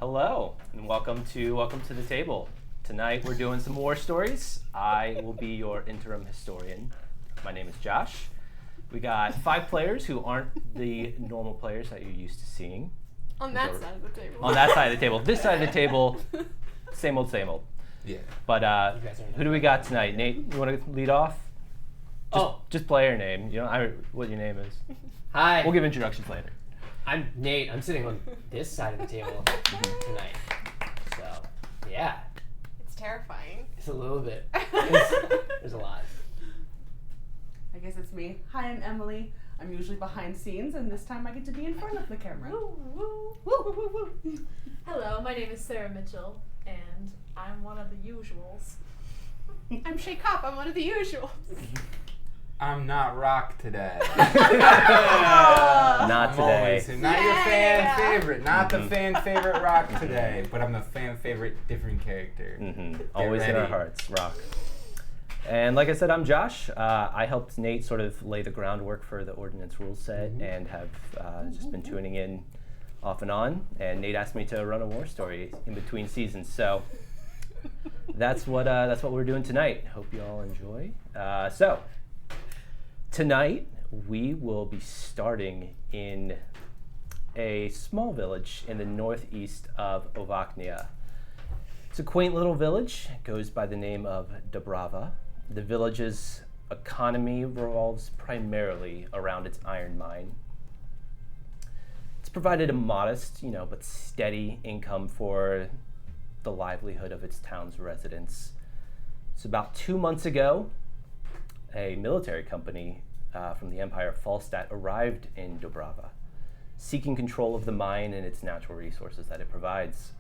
Hello, and welcome to the table. Tonight we're doing some war stories. I will be your interim historian. My name is Josh. We got 5 players who aren't the normal players that you're used to seeing. On that side of the table. On that side of the table. This side of the table, same old, same old. Yeah. But who do we got tonight? Nate, you want to lead off? Just player name. You know what your name is. Hi. We'll give introductions later. I'm Nate. I'm sitting on this side of the table tonight. So, yeah. It's terrifying. It's a little bit. There's a lot. I guess it's me. Hi, I'm Emily. I'm usually behind scenes, and this time I get to be in front of the camera. Woo, woo, woo, woo, woo, woo. Hello, my name is Sarah Mitchell, and I'm one of the usuals. I'm Shay Kopp. I'm one of the usuals. I'm not Rock today. Not I'm today. always not your fan favorite. Not the fan favorite Rock today, but I'm the fan favorite different character. Always in our ready. hearts, Rock. And like I said, I'm Josh. I helped Nate sort of lay the groundwork for the Ordinance rules set and have just been tuning in off and on. And Nate asked me to run a war story in between seasons. So that's what we're doing tonight. Hope you all enjoy. So tonight we will be starting in a small village in the northeast of Ovaknian. It's a quaint little village. It goes by the name of Dobrava. The village's economy revolves primarily around its iron mine. It's provided a modest, but steady income for the livelihood of its town's residents. So about 2 months ago, a military company from the Empire of Falstat arrived in Dobrava, seeking control of the mine and its natural resources that it provides.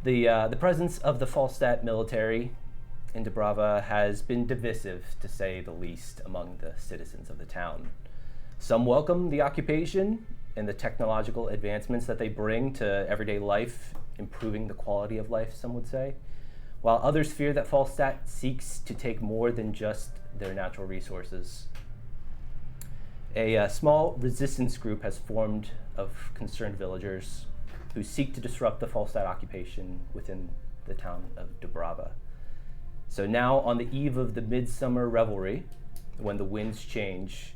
The presence of the Falstat military in Dobrava has been divisive, to say the least, among the citizens of the town. Some welcome the occupation and the technological advancements that they bring to everyday life, improving the quality of life, some would say, while others fear that Falstat seeks to take more than just their natural resources. A small resistance group has formed of concerned villagers who seek to disrupt the Falstat occupation within the town of Dobrava. So now, on the eve of the Midsummer Reverie, when the winds change,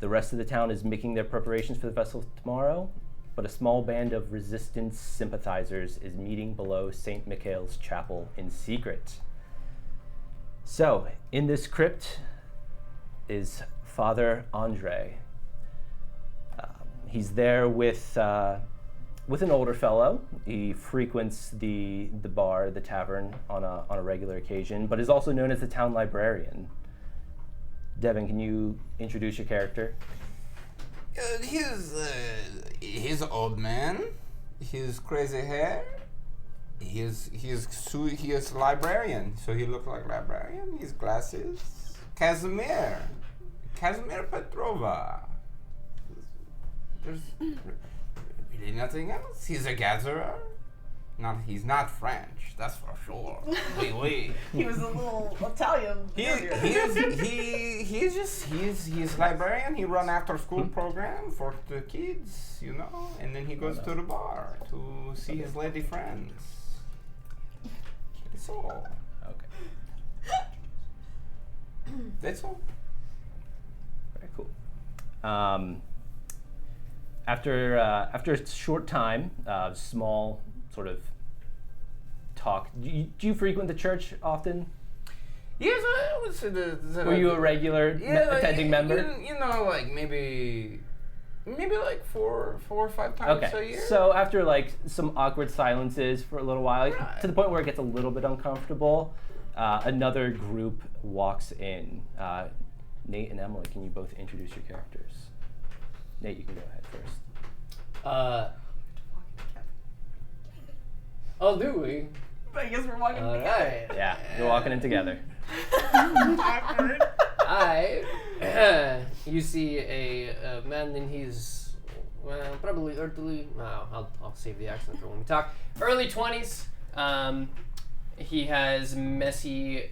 the rest of the town is making their preparations for the festival tomorrow, but a small band of resistance sympathizers is meeting below St. Michael's Chapel in secret. So, in this crypt is Father Andre. He's there with an older fellow. He frequents the bar, the tavern, on a regular occasion, but is also known as the town librarian. Devin, can you introduce your character? He's an old man. He's crazy hair. He is librarian, so he looks like librarian. His glasses. Casimir Petrova. There's really nothing else. He's a gatherer. He's not French, that's for sure. Oui. He was a little Italian. He's librarian. He run after school program for the kids, and then he goes to the bar to see his lady friends. That's all. Okay. That's all. Very cool. After a short time, small sort of talk. Do you frequent the church often? Yes, I would say that. Were you a regular attending member? Maybe like four or 5 times a year. So after some awkward silences for a little while, to the point where it gets a little bit uncomfortable, another group walks in. Nate and Emily, can you both introduce your characters? Nate, you can go ahead first. Oh, do we? I guess we're walking All together. right. Yeah, you're walking in together. Awkward. You see a man in his, probably early, I'll save the accent for when we talk. Early 20s. He has messy,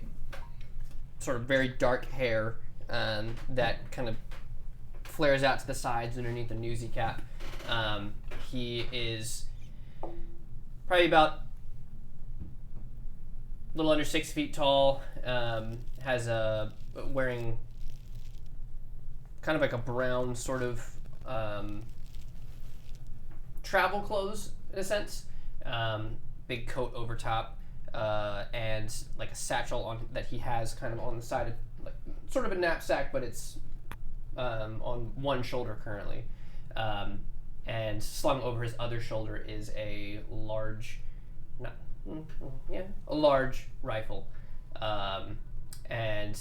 sort of very dark hair that kind of flares out to the sides underneath a newsy cap. He is probably about a little under 6 feet tall. Has a wearing kind of like a brown sort of travel clothes in a sense. Big coat over top, and like a satchel on that he has kind of on the side of like sort of a knapsack, but it's on one shoulder currently. And slung over his other shoulder is a large, a large rifle, and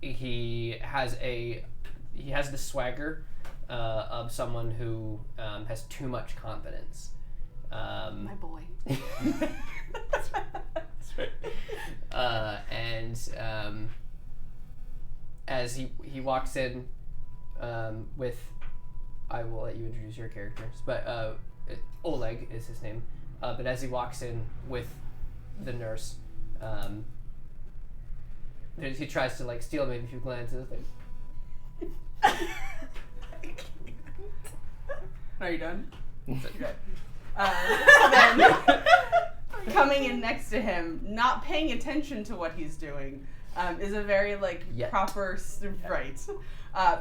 he has the swagger of someone who has too much confidence. My boy. That's right. And as he walks in with, I will let you introduce your characters, but Oleg is his name. But as he walks in with the nurse, he tries to like steal maybe a few glances. Like, Are you done? Good. So then, coming in next to him, not paying attention to what he's doing, is a very like Yet. proper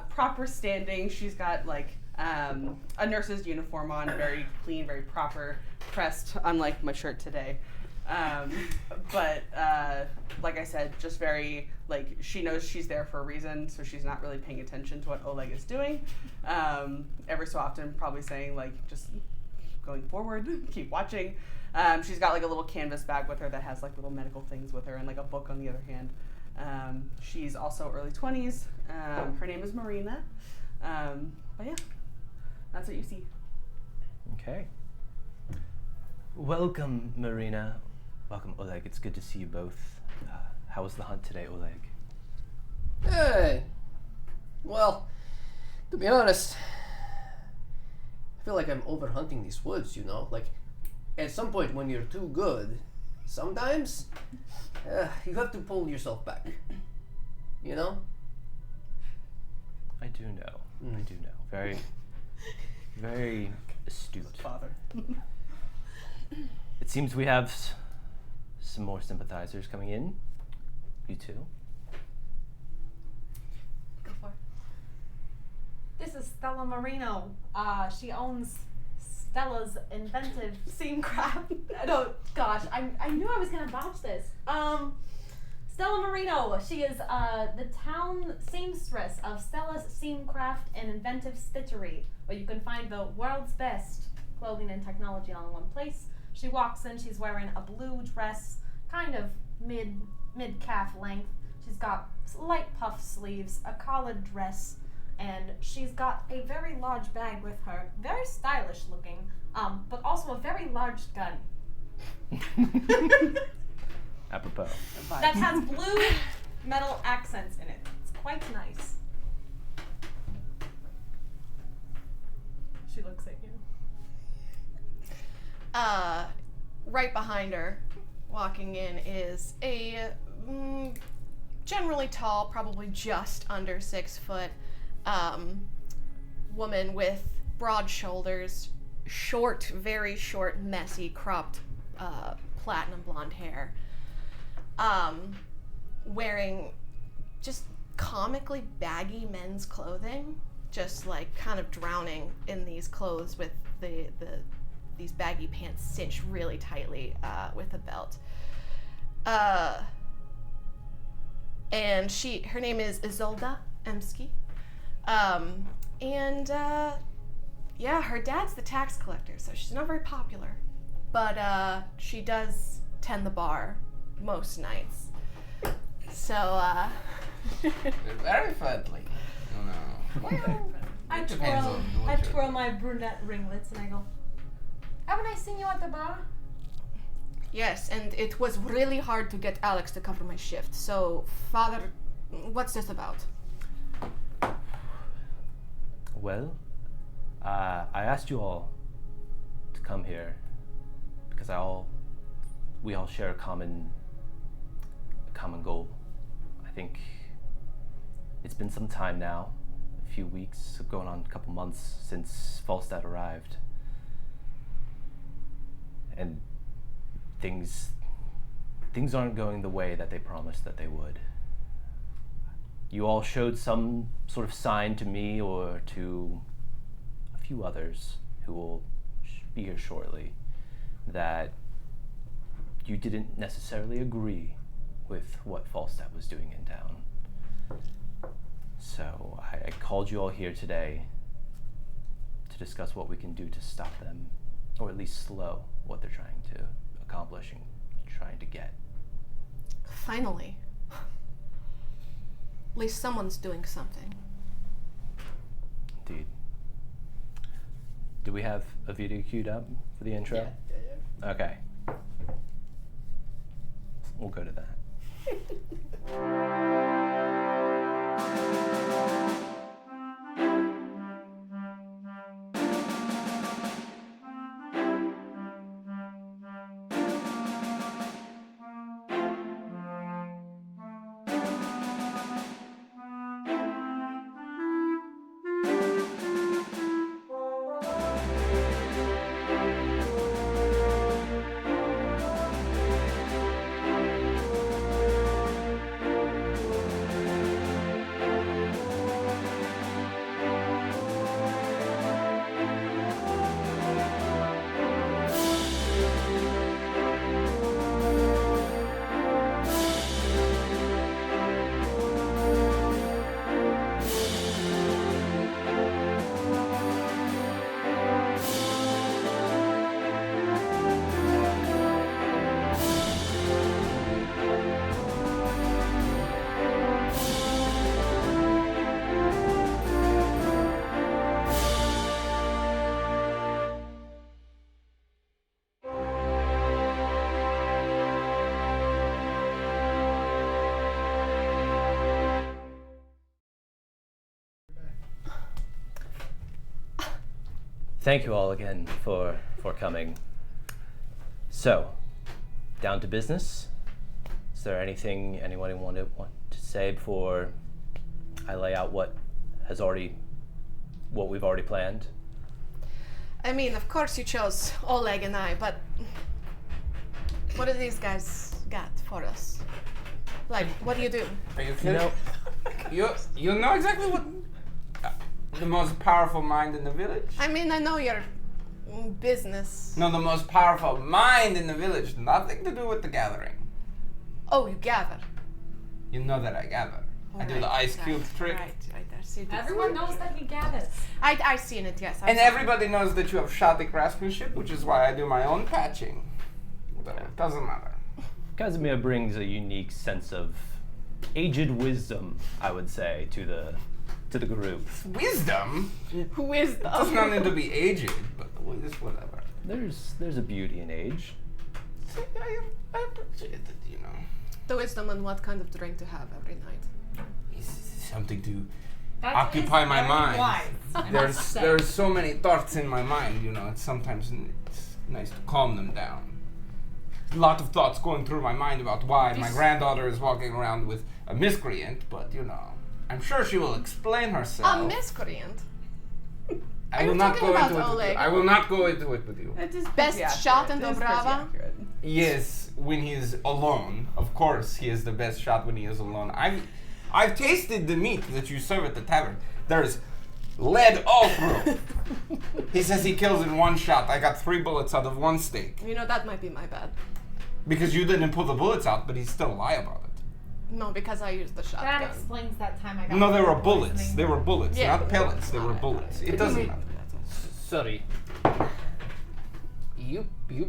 proper standing. She's got like a nurse's uniform on, very clean, very proper, pressed, unlike my shirt today. But like I said, just very like she knows she's there for a reason, so she's not really paying attention to what Oleg is doing. Every so often, probably saying like just going forward, keep watching. She's got like a little canvas bag with her that has like little medical things with her and like a book on the other hand. She's also early 20s. Her name is Marina. But yeah, that's what you see. Okay. Welcome, Marina. Welcome, Oleg. It's good to see you both. How was the hunt today, Oleg? hey, well, to be honest, I feel like I'm overhunting these woods, you know? Like, at some point when you're too good, sometimes you have to pull yourself back. You know? I do know. I do know. Very, very astute. Father. It seems we have some more sympathizers coming in. You too. Go for it. This is Stella Marino. She owns Stella's inventive seamcraft. No, gosh, I knew I was gonna botch this. Stella Marino. She is the town seamstress of Stella's Seamcraft and Inventive Stitchery, where you can find the world's best clothing and technology all in one place. She walks in. She's wearing a blue dress, kind of mid calf length. She's got light puff sleeves, a collared dress, and she's got a very large bag with her, very stylish looking, but also a very large gun Apropos. that has blue metal accents in it. It's quite nice. She looks at you. Right behind her, walking in, is a generally tall, probably just under 6 foot, woman with broad shoulders, short, very short, messy, cropped, platinum blonde hair, wearing just comically baggy men's clothing, just like kind of drowning in these clothes with these baggy pants cinched really tightly with a belt. And her name is Isolda Emsky. Yeah, her dad's the tax collector, so she's not very popular. But she does tend the bar most nights. So, They're very friendly. You know. I It depends on what you're twirl my brunette ringlets and I go, haven't I seen you at the bar? yes, and it was really hard to get Alex to cover my shift. So, Father, what's this about? Well, I asked you all to come here because we all share a common goal. I think it's been some time now, a few weeks, going on a couple months since Falstat arrived. and things aren't going the way that they promised that they would. You all showed some sort of sign to me or to a few others who will be here shortly that you didn't necessarily agree with what Falstat was doing in town. So I called you all here today to discuss what we can do to stop them, or at least slow what they're trying to accomplish and trying to get. Finally. At least someone's doing something. Indeed. Do we have a video queued up for the intro? Yeah. Okay. We'll go to that. Thank you all again for coming. So, down to business. Is there anything anyone want to say before I lay out what we've already planned? I mean, of course you chose Oleg and I, but what do these guys got for us? Like, what do you do? Are you You kidding? know, You know exactly what the most powerful mind in the village? I mean, I know your business. No, the most powerful mind in the village. Nothing to do with the gathering. Oh, you gather. You know that I gather. I do the ice cube trick. Right, I see this. Everyone knows that he gathers. I seen it, yes. And everybody knows that you have shoddy craftsmanship, which is why I do my own patching. But it doesn't matter. Casimir brings a unique sense of aged wisdom, I would say, to the group. Wisdom Wisdom. does not need to be aged, but it's whatever. There's a beauty in age. I appreciate it, you know. The wisdom on what kind of drink to have every night. It's something to That occupy is my very mind. wise, I must say. There's so many thoughts in my mind, you know. It's nice to calm them down. A lot of thoughts going through my mind about why my granddaughter is walking around with a miscreant, but you know, I'm sure she will explain herself. A miscreant. I are will you not talking go about into it. Oleg? I will not go into it with you. It is Best pretty shot in accurate. It is pretty Dobrava? accurate. Yes, when he is alone. Of course, he is the best shot when he is alone. I've tasted the meat that you serve at the tavern. There's lead all through. He says he kills in one shot. I got 3 bullets out of 1 steak. You know, that might be my bad. Because you didn't pull the bullets out, but he's still lie about it. No, because I used the shotgun. That explains that time I got No, they were food bullets. poisoning. They were bullets, Yeah. not pellets. They were bullets. It doesn't matter. Sorry. You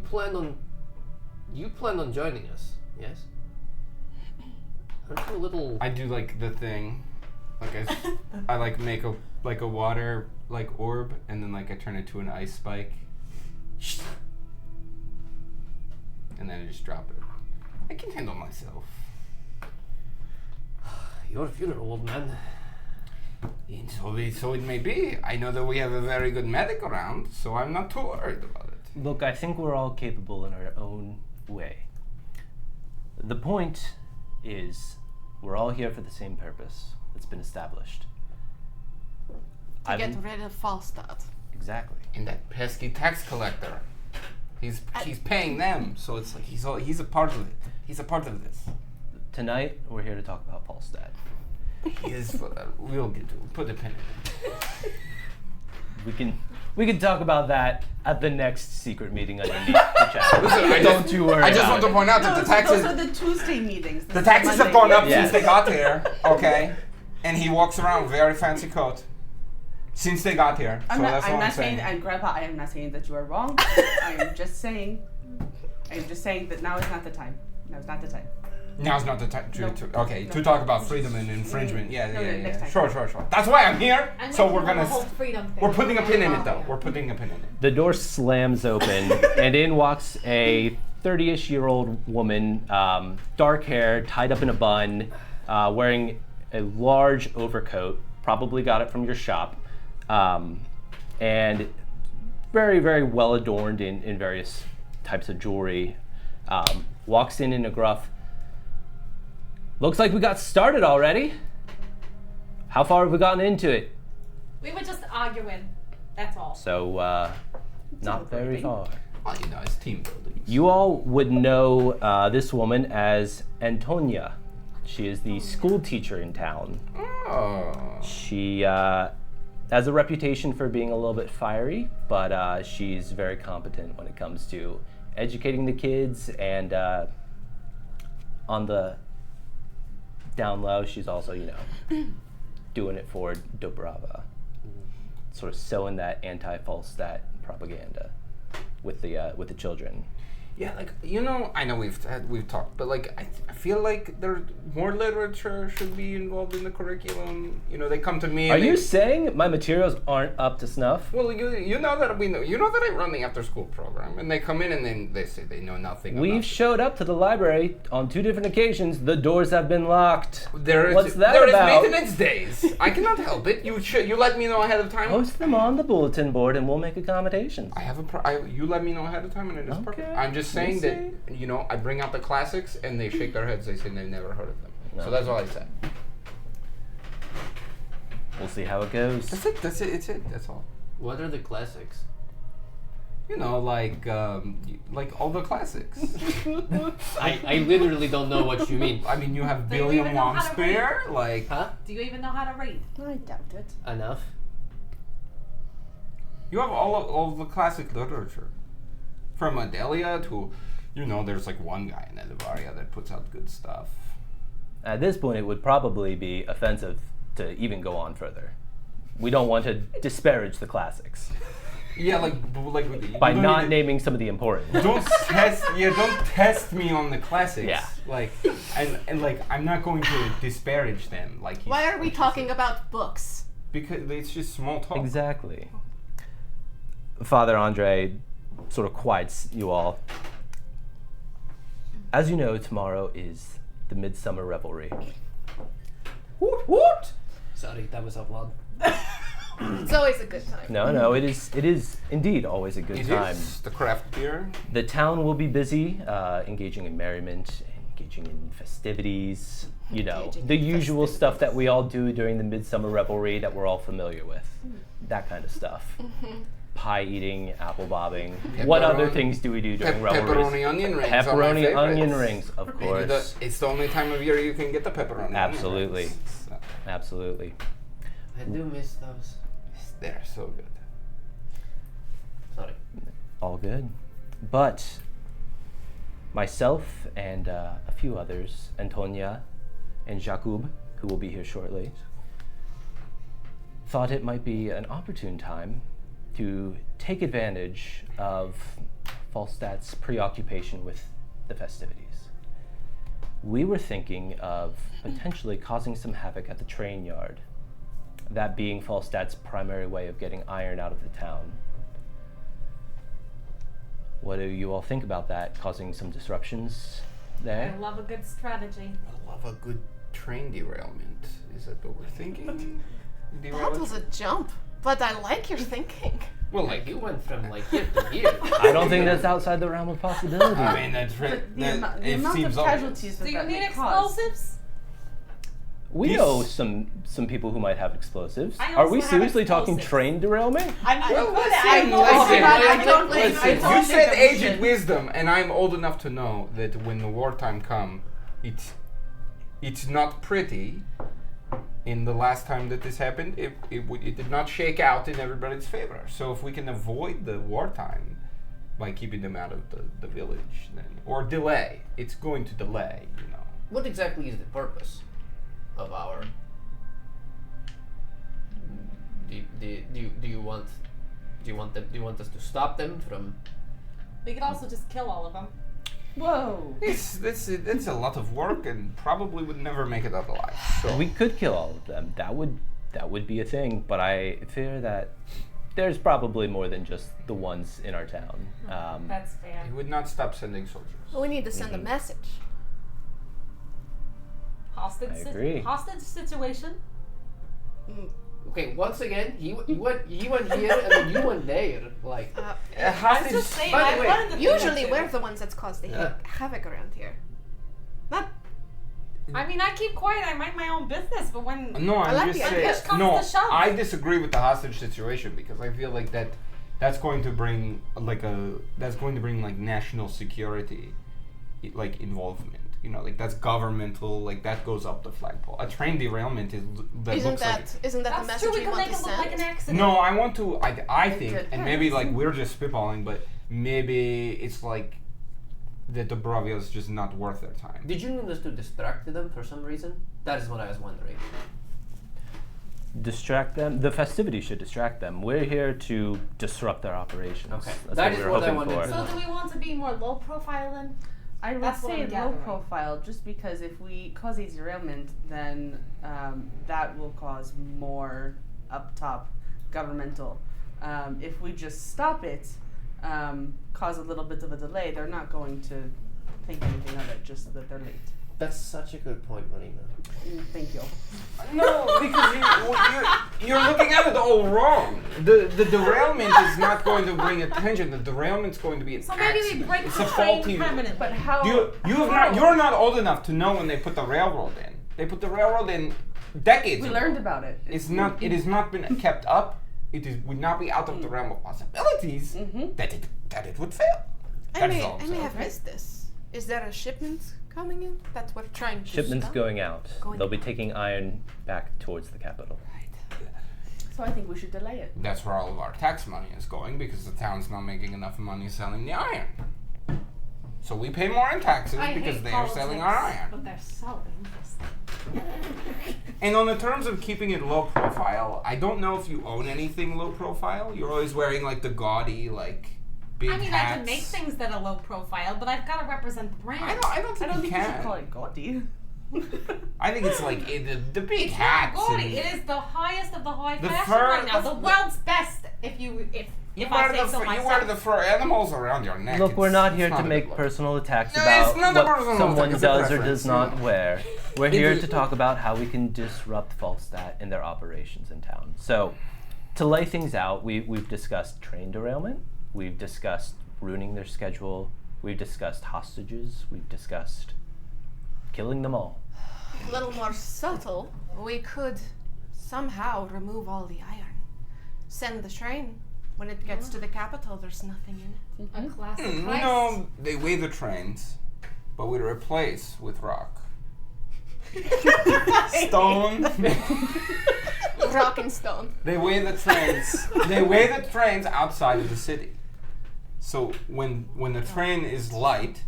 plan on joining us, yes? Aren't you a little? I do like the thing, like I like make a water like orb, and then like I turn it to an ice spike, and then I just drop it. I can handle myself. Your funeral, old man. And so it may be. I know that we have a very good medic around, so I'm not too worried about it. Look, I think we're all capable in our own way. The point is, we're all here for the same purpose that's been established. To get rid of Falstat. Exactly. And that pesky tax collector. He's paying them, so it's like he's a part of it. He's a part of this. Tonight, we're here to talk about Falstat. He is. We'll get to it. Put a pin in it. We can talk about that at the next secret meeting underneath the chat. Listen, Don't you worry. I just about want to it. point out that the taxes. Those are the Tuesday meetings. The taxes have gone up Yes. since they got here. Okay, and he walks around with a very fancy coat. Since they got here, I'm so not, that's what I'm I'm not saying, saying. and Grandpa, I am not saying that you are wrong. I am just saying that now is not the time. Now is not the time. Now's not the time to, No. to talk about freedom and infringement. Yeah, No, yeah. next time. Sure. That's why I'm here. I'm So making we're the gonna. whole freedom thing. We're putting a pin in it though. We're putting a pin in it. The door slams open, and in walks a 30-ish-year-old woman, dark hair, tied up in a bun, wearing a large overcoat. Probably got it from your shop, and very, very well adorned in various types of jewelry. Walks in a gruff. Looks like we got started already. How far have we gotten into it? We were just arguing. That's all. So, not very far. Well, it's team building. You all would know this woman as Antonia. She is the school teacher in town. Oh. She has a reputation for being a little bit fiery, but she's very competent when it comes to educating the kids, and on the down low, she's also, doing it for Dobrava. Sort of sowing that anti-Falstat propaganda with the children. Yeah, I know we've talked, but I feel like there more literature should be involved in the curriculum. They come to me. Are and you saying my materials aren't up to snuff? Well, you know that I run the after-school program, and they come in and then they say they know nothing. We've about showed up to the library on 2 different occasions. The doors have been locked. What's that there about? There is maintenance days. I cannot help it. You let me know ahead of time. Post them on the bulletin board, and we'll make accommodations. I have you let me know ahead of time, and it is perfect. Okay. I'm just saying We'll that I bring out the classics, and they shake their heads. They say they've never heard of them. No. So that's all I said. We'll see how it goes. That's it. It's it. That's all. What are the classics? Like all the classics. I literally don't know what you mean. I mean, you have Do you William even know how to Shakespeare, like. Huh? Do you even know how to read? I doubt it. Enough? You have all of the classic literature, from Adelia to, there's one guy in Edivaria that puts out good stuff. At this point, it would probably be offensive to even go on further. We don't want to disparage the classics Yeah, by you don't not need naming some of the important. don't test me on the classics. Yeah. And I'm not going to disparage them. Why are we talking about books? Because it's just small talk. Exactly. Father Andre sort of quiets you all. As you know, tomorrow is the Midsummer Revelry. What? Sorry, that was up loud. It's always a good time. No, it is indeed always a good It time. is the craft beer. The town will be busy, engaging in merriment, engaging in festivities, Engaging the in usual festivities. stuff that we all do during the Midsummer Revelry that we're all familiar with. That kind of stuff. Pie eating, apple bobbing. What other things do we do during revelries? Pepperoni onion rings. are my Pepperoni onion favorites. rings, of course. It's the only time of year you can get the pepperoni. Absolutely. Onion rings. So, Absolutely. I do miss those. they're so good. Sorry. All good. But myself and a few others, Antonia and Jakub, who will be here shortly, thought it might be an opportune time to take advantage of Falstat's preoccupation with the festivities. We were thinking of potentially causing some havoc at the train yard, that being Falstat's primary way of getting iron out of the town. What do you all think about that, causing some disruptions there? I love a good strategy. I love a good train derailment. Is that what we're thinking? That was a jump, but I like your thinking. Well, You went from here to here. I don't think that's outside the realm of possibility. I mean, The amount of casualties that Do you that need may cause. explosives? We This- know some people who might have explosives. I Are we also have seriously talking explosives. train derailment? I'm Well, good listen, at listen, I you don't said think aged emotion- wisdom, and I'm old enough to know that when the wartime come, it's not pretty. In the last time that this happened, it did not shake out in everybody's favor. So if we can avoid the wartime by keeping them out of the village, then or delay, it's going to delay. You know. What exactly is the purpose of our? Do you want us to stop them from? We could also just kill all of them. Whoa. It's a lot of work and probably would never make it out alive. So We could kill all of them. That would be a thing. But I fear that there's probably more than just the ones in our town. That's fair. he would not stop sending soldiers. We need to send a message. I agree. Hostage situation. Okay, once again, he went here and then you went there. Like, I was just saying, by the I way, wanted to Usually we're the ones that's caused the Yeah. havoc around here. Not I mean, I keep quiet. I mind my own business, but when No, I I'm like just the saying. idea. Push comes No, to shove. I disagree with the hostage situation because I feel like that's going to bring like national security, like involvement. You know, like that's governmental. Like that goes up the flagpole. A train derailment is that isn't looks like. that isn't that the that's message true, we we could want make to it look send? like an accident. No, I want to. I think, Good. and maybe like we're just spitballing, but maybe it's like the Dobrava is just not worth their time. did you need us to distract them for some reason? That is what I was wondering. Distract them. The festivities should distract them. We're here to disrupt their operations. Okay. That's That what is we're what I hoping wanted for. to know. So do we want to be more low profile then? I would That's what say I'm low gathering. profile, just because if we cause a derailment, then that will cause more up top governmental. If we just stop it, cause a little bit of a delay, they're not going to think anything of it, just that they're late. That's such a good point, Marina. Thank you. No, because you're looking at it all wrong. The derailment is not going to bring attention. The derailment's going to be an So maybe we accident. break It's the a train faulty. permanently. But how? You're not old enough to know when they put the railroad in. They put the railroad in decades we ago. learned about it. It has not been kept up. Would not be out of the realm of possibilities that it would fail. I That is may all I'm I may saying. have missed this. Is there a shipment coming in that we're trying to Shipments stop? going out. Going They'll be taking iron back towards the capital. So I think we should delay it. That's where all of our tax money is going because the town's not making enough money selling the iron. So we pay more in taxes I because hate they are selling our politics, iron. but they're so interesting. And on the terms of keeping it low profile, I don't know if you own anything low profile. You're always wearing like the gaudy, like big I mean, hats. I can make things that are low profile, but I've got to represent the brand. I don't I think don't you think we can. should call it gaudy. I think it's like the big It's hats. not gaudy. and- It is the highest of the high The fashion fur- right now. the- The world's best. If You I wear say the so fur, myself. you wear the fur animals around your neck. Look, we're It's- not it's here to a make good look. personal attacks No, about it's not a what personal someone attack, it's a does or preference, does not yeah. wear. We're It here is- to talk about how we can disrupt Falstat in their operations in town. So, to lay things out, we've discussed train derailment, we've discussed ruining their schedule, we've discussed hostages, we've discussed killing them all. A little more subtle, we could somehow remove all the iron. Send the train. When it gets to the capital, there's nothing in it. A classic You price. know, they weigh the trains, but we replace with rock. Stone. Rock and stone. They weigh the trains. They weigh the trains outside of the city. So when the train is light,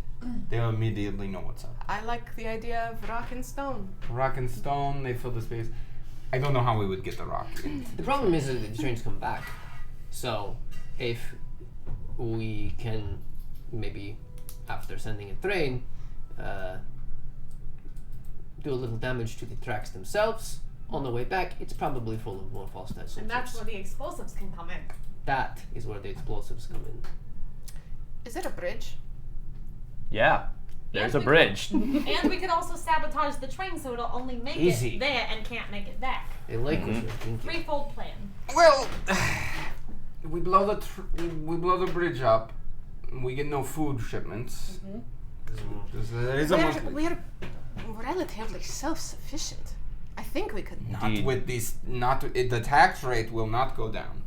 they'll immediately know what's up. I like the idea of rock and stone. Rock and stone, they fill the space. I don't know how we would get the rock in. The problem is that the trains come back. So, if we can maybe, after sending a train, do a little damage to the tracks themselves, on the way back, it's probably full of more Falstat soldiers. And that's where the explosives can come in. That is where the explosives come in. Is it a bridge? Yeah, there's a we bridge. And we could also sabotage the train so it'll only make Easy. it there and can't make it back. I like what you're thinking. Threefold plan. Well, we blow the bridge up. We get no food shipments. There is a monthly. We're relatively self-sufficient. I think we could. Not Indeed. with these. The tax rate will not go down.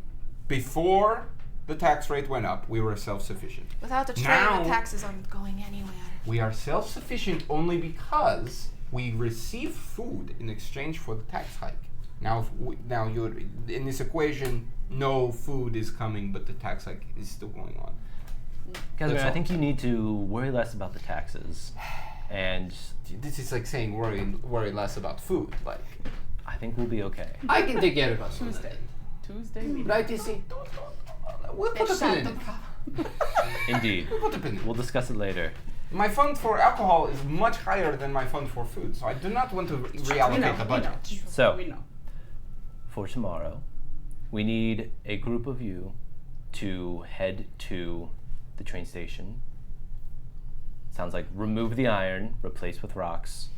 Before the tax rate went up, we were self-sufficient. Without the train, Now- the taxes aren't going anywhere. We are self-sufficient only because we receive food in exchange for the tax hike. Now, you're in this equation. No food is coming, but the tax hike is still going on. Casimir, That's I all. think you need to worry less about the taxes, and This is like saying worry less about food. Like, I think we'll be okay. I can take care of us on that. Tuesday meeting. Right, TC? we'll put a pin in it. Indeed. We'll put a pin in it. We'll discuss it later. My fund for alcohol is much higher than my fund for food, so I do not want to reallocate the budget. So- we know. For tomorrow, we need a group of you to head to the train station. Sounds like remove the iron, replace with rocks.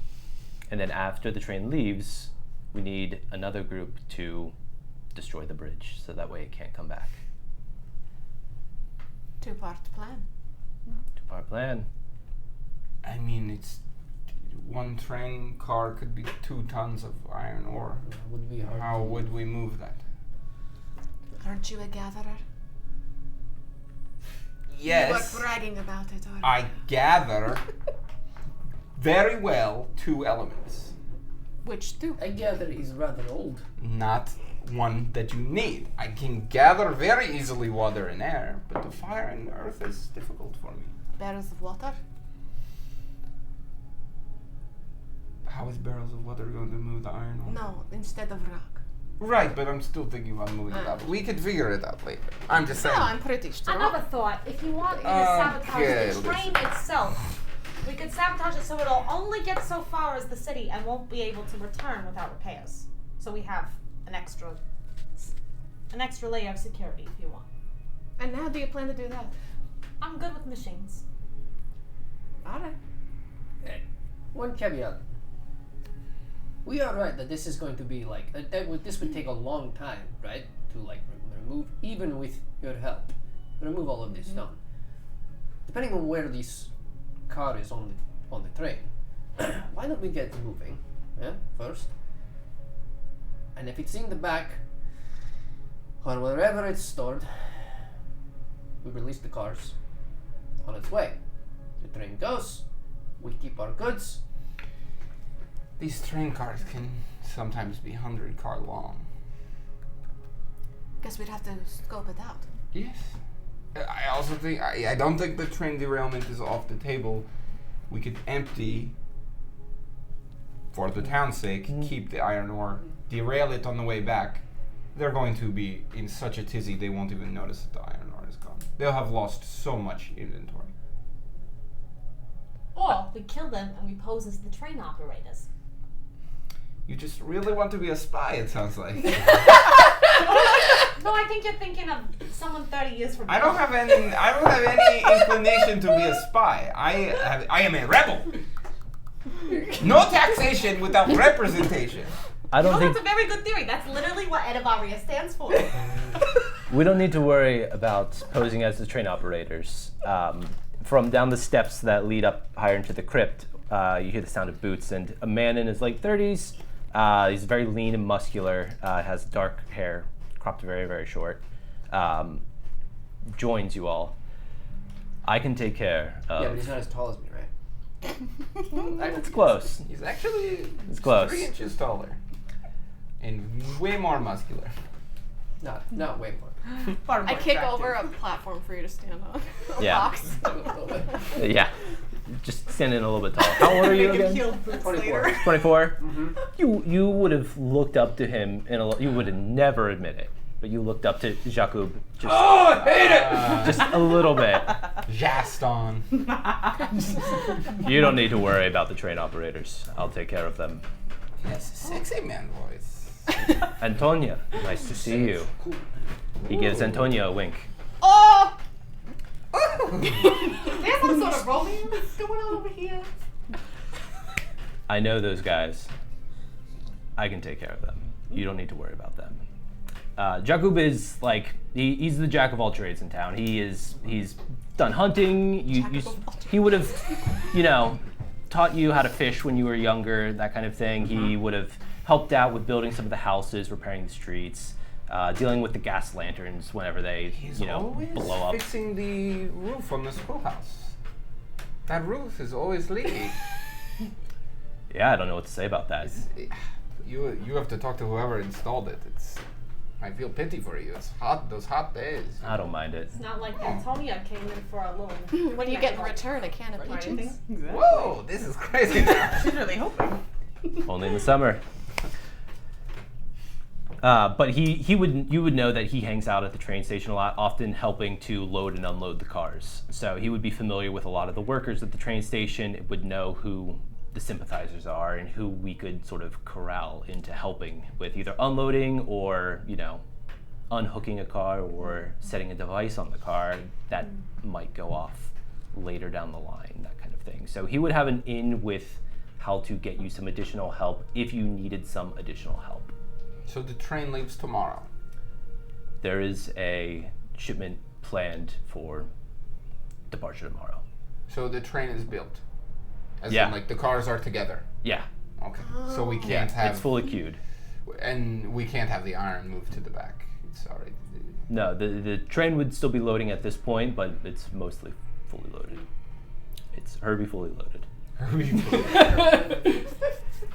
And then after the train leaves, we need another group to destroy the bridge so that way it can't come back. Two-part plan. Two-part plan. I mean, it's one train car could be 2 tons of iron ore. Would be hard. How would we move that? Aren't you a gatherer? You Yes, are bragging about it, or I gather very well 2 elements. which two? I gather he's rather old. Not one that you need. I can gather very easily water and air, but the fire and earth is difficult for me. Barrels of water. How is barrels of water going to move the iron ore? No, instead of rock. Right, but I'm still thinking about moving it up. We could figure it out later. I'm just No, saying. I'm pretty sure. Another thought, if you want me to sabotage Okay, the train itself, we could sabotage it so it'll only get so far as the city and won't be able to return without repairs. So we have an extra layer of security if you want. And how do you plan to do that? I'm good with machines. All right. One caveat. We are right that this is going to be like this would take a long time, right? To like remove, even with your help, remove all of this stone. Depending on where this car is on the train, why don't we get moving, first? And if it's in the back or wherever it's stored, we release the cars on its way. The train goes. We keep our goods. These train cars can sometimes be 100-car long. Guess we'd have to scope it out. Yes. I also think, I don't think the train derailment is off the table. We could empty, for the town's sake, keep the iron ore, derail it on the way back. They're going to be in such a tizzy they won't even notice that the iron ore is gone. They'll have lost so much inventory. Or we kill them and we pose as the train operators. You just really want to be a spy, it sounds like. No, I think you're thinking of someone 30 years from now. I don't have any inclination to be a spy. I am a rebel. No taxation without representation. I don't think that's a very good theory. That's literally what Edavaria stands for. we don't need to worry about posing as the train operators. From down the steps that lead up higher into the crypt, you hear the sound of boots, and a man in his late 30s. He's very lean and muscular, has dark hair, cropped very, very short. Joins you all. I can take care of. Yeah, but he's not as tall as me, right? It's close. He's actually It's close. 3 inches taller. And way more muscular. Not way more. Far more I kick attractive. over a platform for you to stand on. A Yeah. box. Yeah. Just stand in a little bit tall. How old are you Make him again? heal boots 24. later. 24? You would have looked up to him you would have never admit it, but you looked up to Jakub just, Oh, I hate it! just a little bit. Jaston. You don't need to worry about the train operators. I'll take care of them. Yes, sexy man voice. Antonia, nice to see you. He gives Antonia a wink. Oh! There's some sort of romance going on over here. I know those guys. I can take care of them. You don't need to worry about them. Jakub is like he's the jack of all trades in town. He's done hunting. He would have, taught you how to fish when you were younger, that kind of thing. He would have helped out with building some of the houses, repairing the streets, dealing with the gas lanterns whenever they, He's blow always up. fixing the roof on the schoolhouse. That roof is always leaking. Yeah, I don't know what to say about that. You have to talk to whoever installed it. I feel pity for you. It's hot. Those hot days. I don't mind it. It's not like Antonia came in for a little. What do you get in return? A can of peaches? Exactly. Whoa, this is crazy now. She's really hoping. Only in the summer. But you would know that he hangs out at the train station a lot, often helping to load and unload the cars. So he would be familiar with a lot of the workers at the train station, would know who the sympathizers are and who we could sort of corral into helping with either unloading or, unhooking a car or setting a device on the car that might go off later down the line, that kind of thing. So he would have an in with how to get you some additional help if you needed some additional help. So the train leaves tomorrow. There is a shipment planned for departure tomorrow. So the train is built. As Yeah. in, like, the cars are together. Yeah, Okay. So we can't have. it's fully queued. And we can't have the iron moved to the back. It's already. No, the train would still be loading at this point, but it's mostly fully loaded. It's Herbie fully loaded.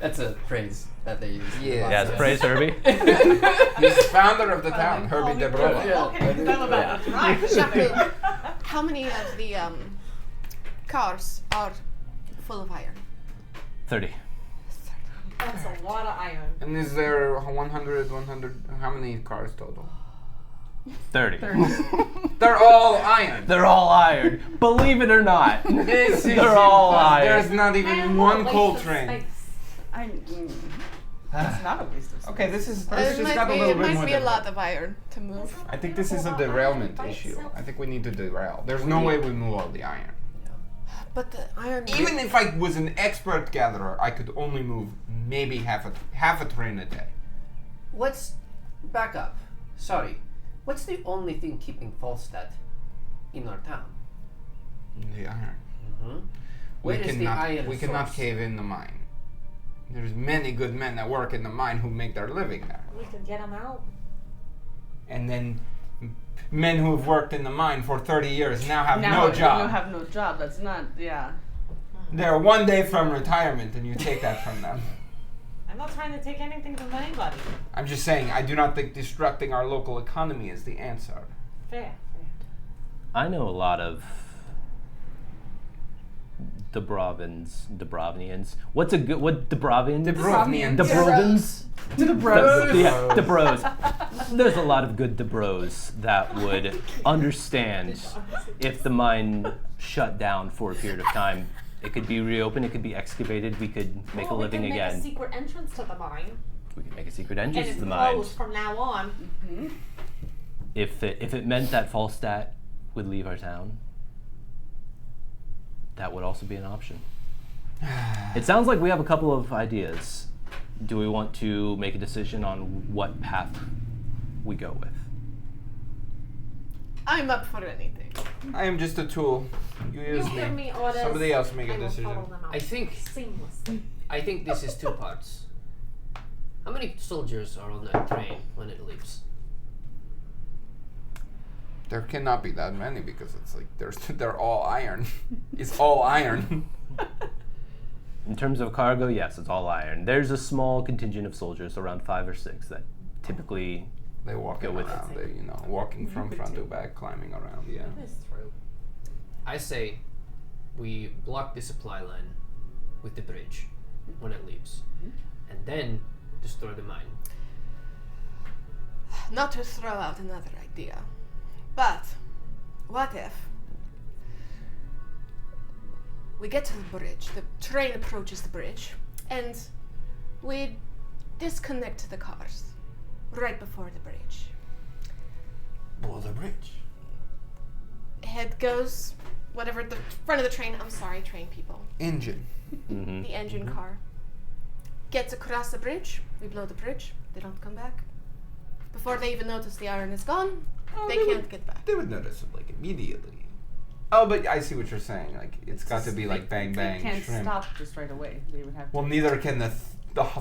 That's a phrase that they use. Yeah. Yes, praise Herbie. He's the founder of the town, Herbie Dobrava. Okay, tell about it. Right. Shaku, how many of the cars are full of iron? 30. That's a lot of iron. And is there 100, how many cars total? 30. They're all iron. They're all iron. Believe it or not. This is They're all iron. There's not even Man, one what a coal waste of train. space. It's not a waste of space. Okay, this It just got a little bit might more be a than lot that. of iron to move. I think this is a derailment issue. I think we need to derail. There's no way we move all the iron. But the iron. Even if I was an expert gatherer, I could only move maybe half a train a day. What's back up? Sorry. What's the only thing keeping Falstat in our town? The iron. Mm-hmm. Where is the iron We cannot source? cave in the mine. There's many good men that work in the mine who make their living there. We could get them out. And then men who have worked in the mine for 30 years now have Now no job. You have no job. That's not. Yeah. They're one day from retirement and you take that from them. I'm not trying to take anything from anybody. I'm just saying, I do not think disrupting our local economy is the answer. Fair. I know a lot of Dobrovnians. What's a good, what Dobravians? Dobrovnians. Dobrovans? To the bros. Yeah, Dobros. There's a lot of good Dobros that would understand if the mine shut down for a period of time. It could be reopened, it could be excavated, we could make a living we can again. Make a secret entrance to the mine, We could make a secret and entrance it's to the mine. closed from now on. If it meant that Falstat would leave our town, that would also be an option. It sounds like we have a couple of ideas. Do we want to make a decision on what path we go with? I'm up for anything. I am just a tool. You You use give me. me orders. Somebody else make a I will decision. follow them out I think seamlessly. this is two parts. How many soldiers are on that train when it leaves? There cannot be that many because it's like they're all iron. It's all iron. In terms of cargo, yes, it's all iron. There's a small contingent of soldiers, around 5 or 6, that typically. They walk Go with around. They walking from front to back, climbing around. Yeah. That is true. I say we block the supply line with the bridge when it leaves, and then destroy the mine. Not to throw out another idea, but what if we get to the bridge, the train approaches the bridge, and we disconnect the cars right before the bridge. Blow the bridge. Head goes, whatever, the front of the train, I'm sorry, train people, Engine. Mhm. the engine car, gets across the bridge, we blow the bridge, they don't come back. Before they even notice the iron is gone, they can't get back. They would notice it like immediately. Oh, but I see what you're saying. Like it's got to be like bang bang They can't shrimp. stop just right away. They would have to. Well, neither can the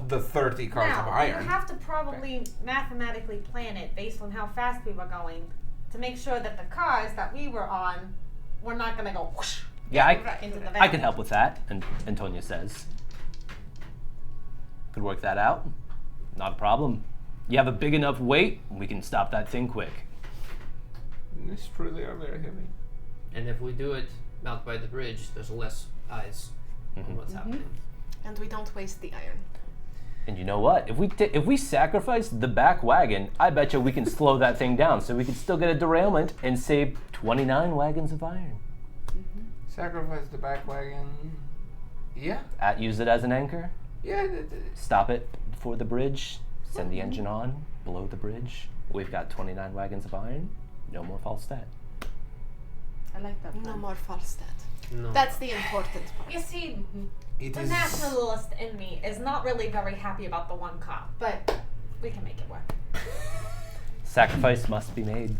the 30 cars of Now, iron. you have to probably mathematically plan it based on how fast we were going to make sure that the cars that we were on were not going to go whoosh Yeah, into the I valley. can help with that, and Antonia says. Could work that out. Not a problem. You have a big enough weight, we can stop that thing quick. It's true, they are very heavy. And if we do it out by the bridge, there's less eyes on what's happening. And we don't waste the iron. And you know what? If we sacrifice the back wagon, I bet you we can slow that thing down so we can still get a derailment and save 29 wagons of iron. Sacrifice the back wagon. Yeah. Use it as an anchor. Yeah. Stop it before the bridge. Send the engine on. Below the bridge. We've got 29 wagons of iron. No more Falstat. I like that. No plan. more Falstat. No. That's the important part. You see, It the is. nationalist in me is not really very happy about the one car, but we can make it work. Sacrifice must be made.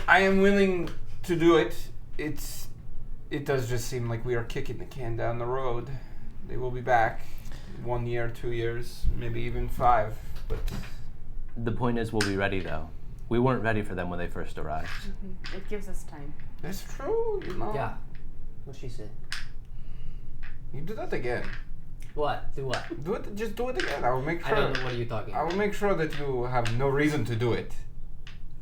I am willing to do it. It does just seem like we are kicking the can down the road. They will be back 1 year, 2 years, maybe even 5. But The point is, we'll be ready though. We weren't ready for them when they first arrived. It gives us time. that's true, you know. Yeah. What she said. You do that again. What? Do what? Do it. Just do it again. I will make I sure. don't know what are you talking I about. will make sure that you have no reason to do it.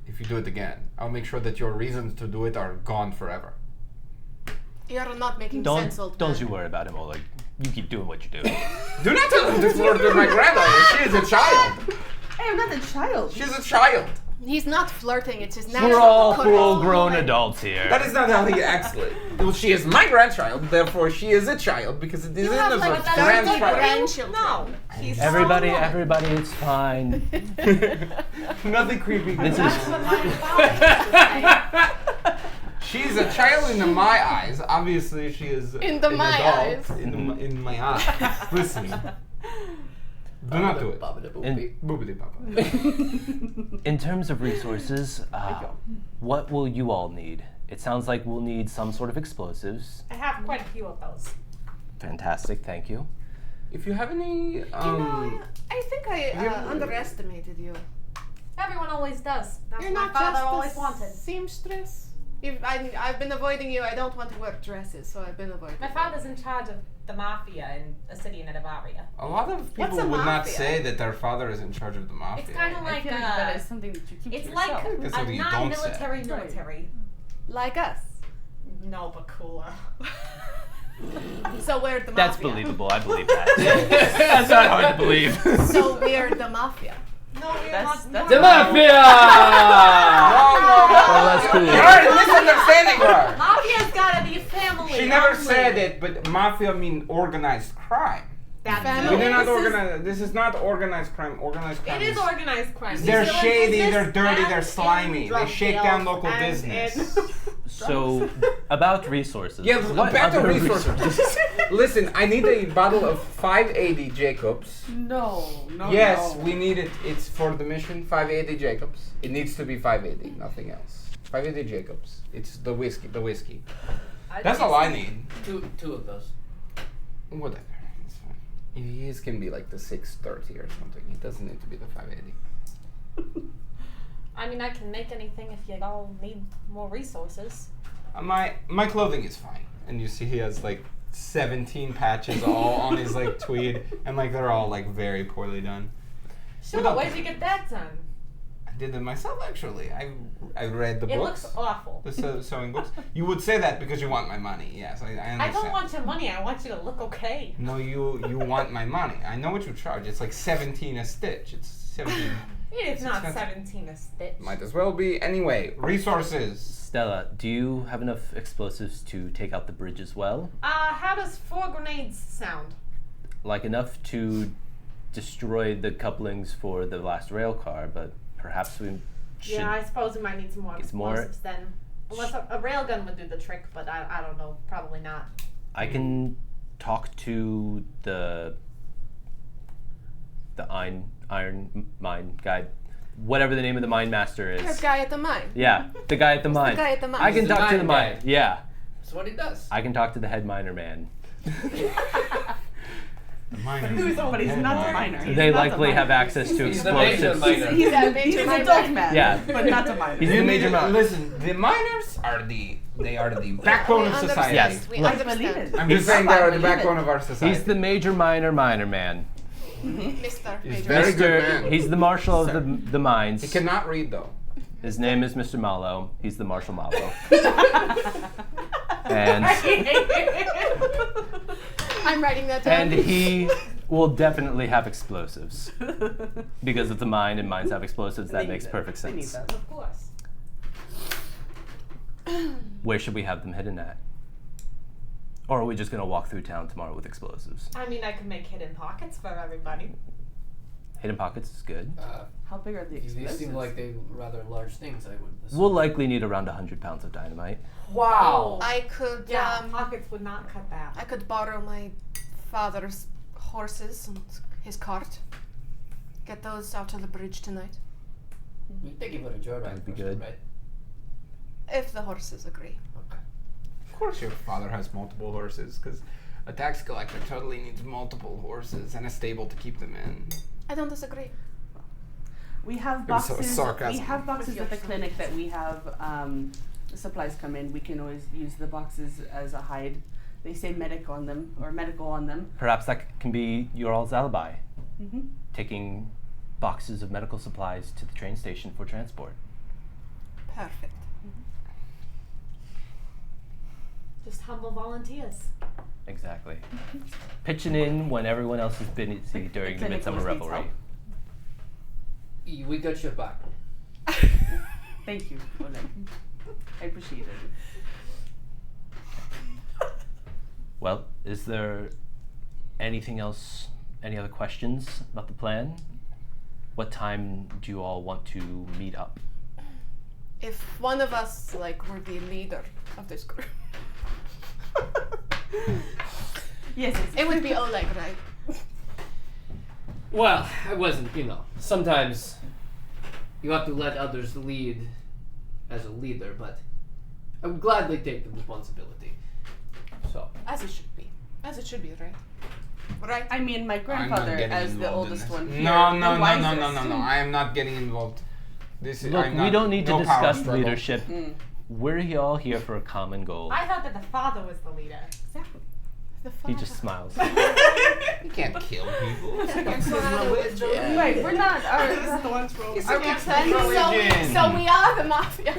If you do it again, I'll make sure that your reasons to do it are gone forever. You're not making sense, old Don't man. you worry about him, Oleg. You keep doing what you do. Do not tell him to flirt with my granddaughter. She is a child. Hey, I'm not a child. She's a child. He's not flirting, it's his natural We're all courage. full-grown adults here. That is not how he acts. Well, she is my grandchild, therefore she is a child because it is You in have the like first 30 grandchild. grandchildren. No, he's Everybody, so young. everybody, it's fine. Nothing creepy. This That's is what my father used to say. She's a child in my eyes. Obviously, she is In the an my adult eyes. In my eyes. Listen. Do not do it. in, Boobity papa. in terms of resources, what will you all need? It sounds like we'll need some sort of explosives. I have quite a few of those. Fantastic, thank you. If you have any, You know, I think I underestimated you. Everyone always does. That's You're what my not father just always a wanted. seamstress. I've been avoiding you. I don't want to wear dresses, so I've been avoiding My you. father's in charge of the mafia in a city in Bavaria. a lot of people What's a would not mafia? say that their father is in charge of the mafia. It's kind of I like feel like that is something that you keep it's to like yourself. That's a something you don't say. non-military military. Like us. No, but cooler. So we're the That's mafia. believable, I believe that. That's not hard to believe. So we're the mafia. No, we're That's- not. that's- The mafia! Well, that's cool. You're misunderstanding her. Mafia's gotta be family. She never only. said it, but mafia mean organized crime. That Family. We do not this is- organize. This is not organized crime. Organized crime. It is organized crime. They're These are in shady, business they're dirty, and they're slimy. in drug They shake down deals local and business. in- So, about resources. Yeah, What back to other resources. Listen, I need a bottle of 580 Jacobs. No. Yes, no. we need it. It's for the mission. 580 Jacobs. It needs to be 580, nothing else. 580 Jacobs. It's the whiskey. The whiskey. That's all I need. Two of those. Whatever. It's fine. His can be like the 630 or something. It doesn't need to be the 580. I mean, I can make anything if you all need more resources. My clothing is fine, and you see he has like 17 patches all on his like tweed, and like they're all like very poorly done. Sure, Without- where'd you get that done? I did it myself actually. I read the It books, looks awful. the sewing books. You would say that because you want my money. Yes, I understand. I don't want your money. I want you to look okay. No, you want my money. I know what you charge. It's like 17 a stitch. It's 17. It's not expensive. 17 a stitch. Might as well be. Anyway, resources. Stella, do you have enough explosives to take out the bridge as well? How does 4 grenades sound? Like enough to destroy the couplings for the last rail car, but perhaps we should. Yeah, I suppose we might need some more It's more- explosives then. Unless a railgun would do the trick, but I don't know. Probably not. I can talk to the iron mine guy, whatever the name of the mine master Your is. guy at the mine. Yeah, the guy at the mine. guy at the mine. I can He's the talk to the mine mine. guy. Yeah, That's what he does. I can talk to the head miner man. But he's not a minor. He's They not a likely have minor. access to He's the major explosives. minor. He's Yeah, a major minor. adult man. Yeah. But not a minor. He's the major minor. Listen, the minors are the backbone of society. Yes. We Look. understand. I'm just saying they are the backbone of our society. He's the major minor man. Mr. He's Major. very good man. He's the marshal of the mines. He cannot read though. His name is Mr. Malo. He's the Marshal Malo. and I'm writing that down. and he will definitely have explosives because it's a mine and mines have explosives. That They makes need perfect They need sense. that. Of course. Where should we have them hidden at? Or are we just gonna walk through town tomorrow with explosives? I mean, I could make hidden pockets for everybody. Hidden pockets is good. How big are the These explosives? seem like they rather large things. I would. assume. We'll likely need around 100 pounds of dynamite. Wow. I could Yeah, pockets would not cut that. I could borrow my father's horses and his cart. Get those out to the bridge tonight. We take it for a joyride. That'd be first, good. Right? If the horses agree. Okay. Of course, your father has multiple horses, because a tax collector totally needs multiple horses and a stable to keep them in. I don't disagree. We have It was so boxes. sarcasm. We have boxes at the clinic that we have supplies come in. We can always use the boxes as a hide. They say medic on them or medical on them. Perhaps that can be your all's alibi. Mm-hmm. Taking boxes of medical supplies to the train station for transport. Perfect. Just humble volunteers. Exactly. Pitching in when everyone else has been busy during the clinic Midsummer always needs Reverie. We got your back. Thank you, Oleg. I appreciate it. Well, is there anything else, any other questions about the plan? What time do you all want to meet up? If one of us were the leader of this group, Yes, it would be Oleg, right? Well, I wasn't. Sometimes you have to let others lead as a leader, but I would gladly take the responsibility. So. As it should be. As it should be, right? Right? I mean, my grandfather, getting as the involved in oldest this. one here, No, the no, no, no, no, wisest. no, no. I am not getting involved. This is. Look, I'm we not- don't need to no power discuss struggle. leadership. Mm. We're all here for a common goal. I thought that the father was the leader. Exactly. The He father. just smiles. You can't kill people. Right, we're not. This is the one's role. It's Are we against friends? religion. So we are the mafia.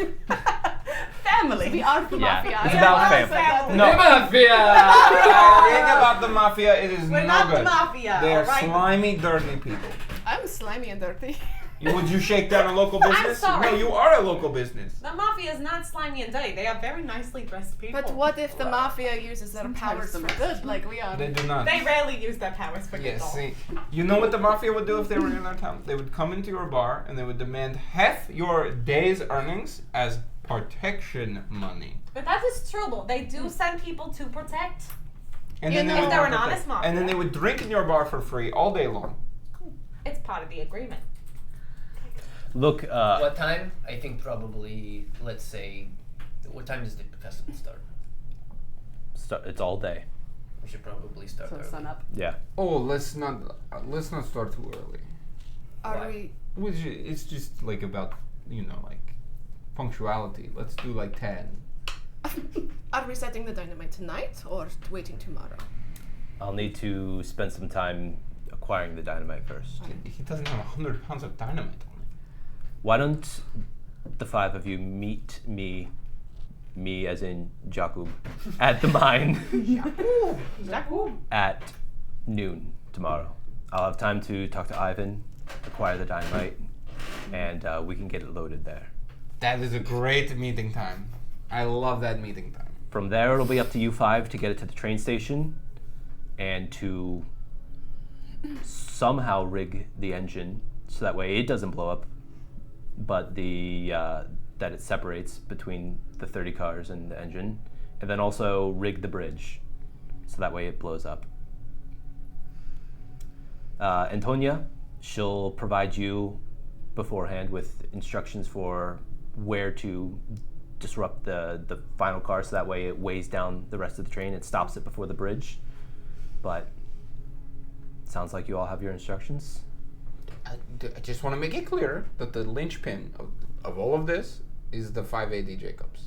Family. We are the Yeah, mafia. it's Yeah, about well, family. so- No. The thing about the mafia, it is We're no not good. the mafia. They are alright? slimy, dirty people. I'm slimy and dirty. Would you shake down a local business? sorry. No, you are a local business. The mafia is not slimy and dirty. They are very nicely dressed people. But what if the mafia uses their powers for good, like we are? They do not. They rarely use their powers for good. Yes, though. see, you know what the mafia would do if they were in our town? They would come into your bar and they would demand half your day's earnings as protection money. But that is true, though. They do send people to protect. And You then know- they If would they're an protect- honest mafia. And then they would drink in your bar for free all day long. It's part of the agreement. Look, What time? I think probably, let's say, what time does the festival start? it's all day. We should probably start So early. sun up. Yeah. Oh, let's not start too early. Are Why? we? It's just about punctuality. Let's do 10. Are we setting the dynamite tonight or waiting tomorrow? I'll need to spend some time acquiring the dynamite first. He doesn't have 100 pounds of dynamite on him. Why don't the five of you meet me as in Jakub, at the mine at noon tomorrow. I'll have time to talk to Ivan, acquire the dynamite, and we can get it loaded there. That is a great meeting time. I love that meeting time. From there, it'll be up to you five to get it to the train station and to somehow rig the engine so that way it doesn't blow up, but that it separates between the 30 cars and the engine, and then also rig the bridge so that way it blows up. Antonia, she'll provide you beforehand with instructions for where to disrupt the final car so that way it weighs down the rest of the train and stops it before the bridge. But Sounds like you all have your instructions. I just want to make it clear that the linchpin of all of this is the 580 Jacobs.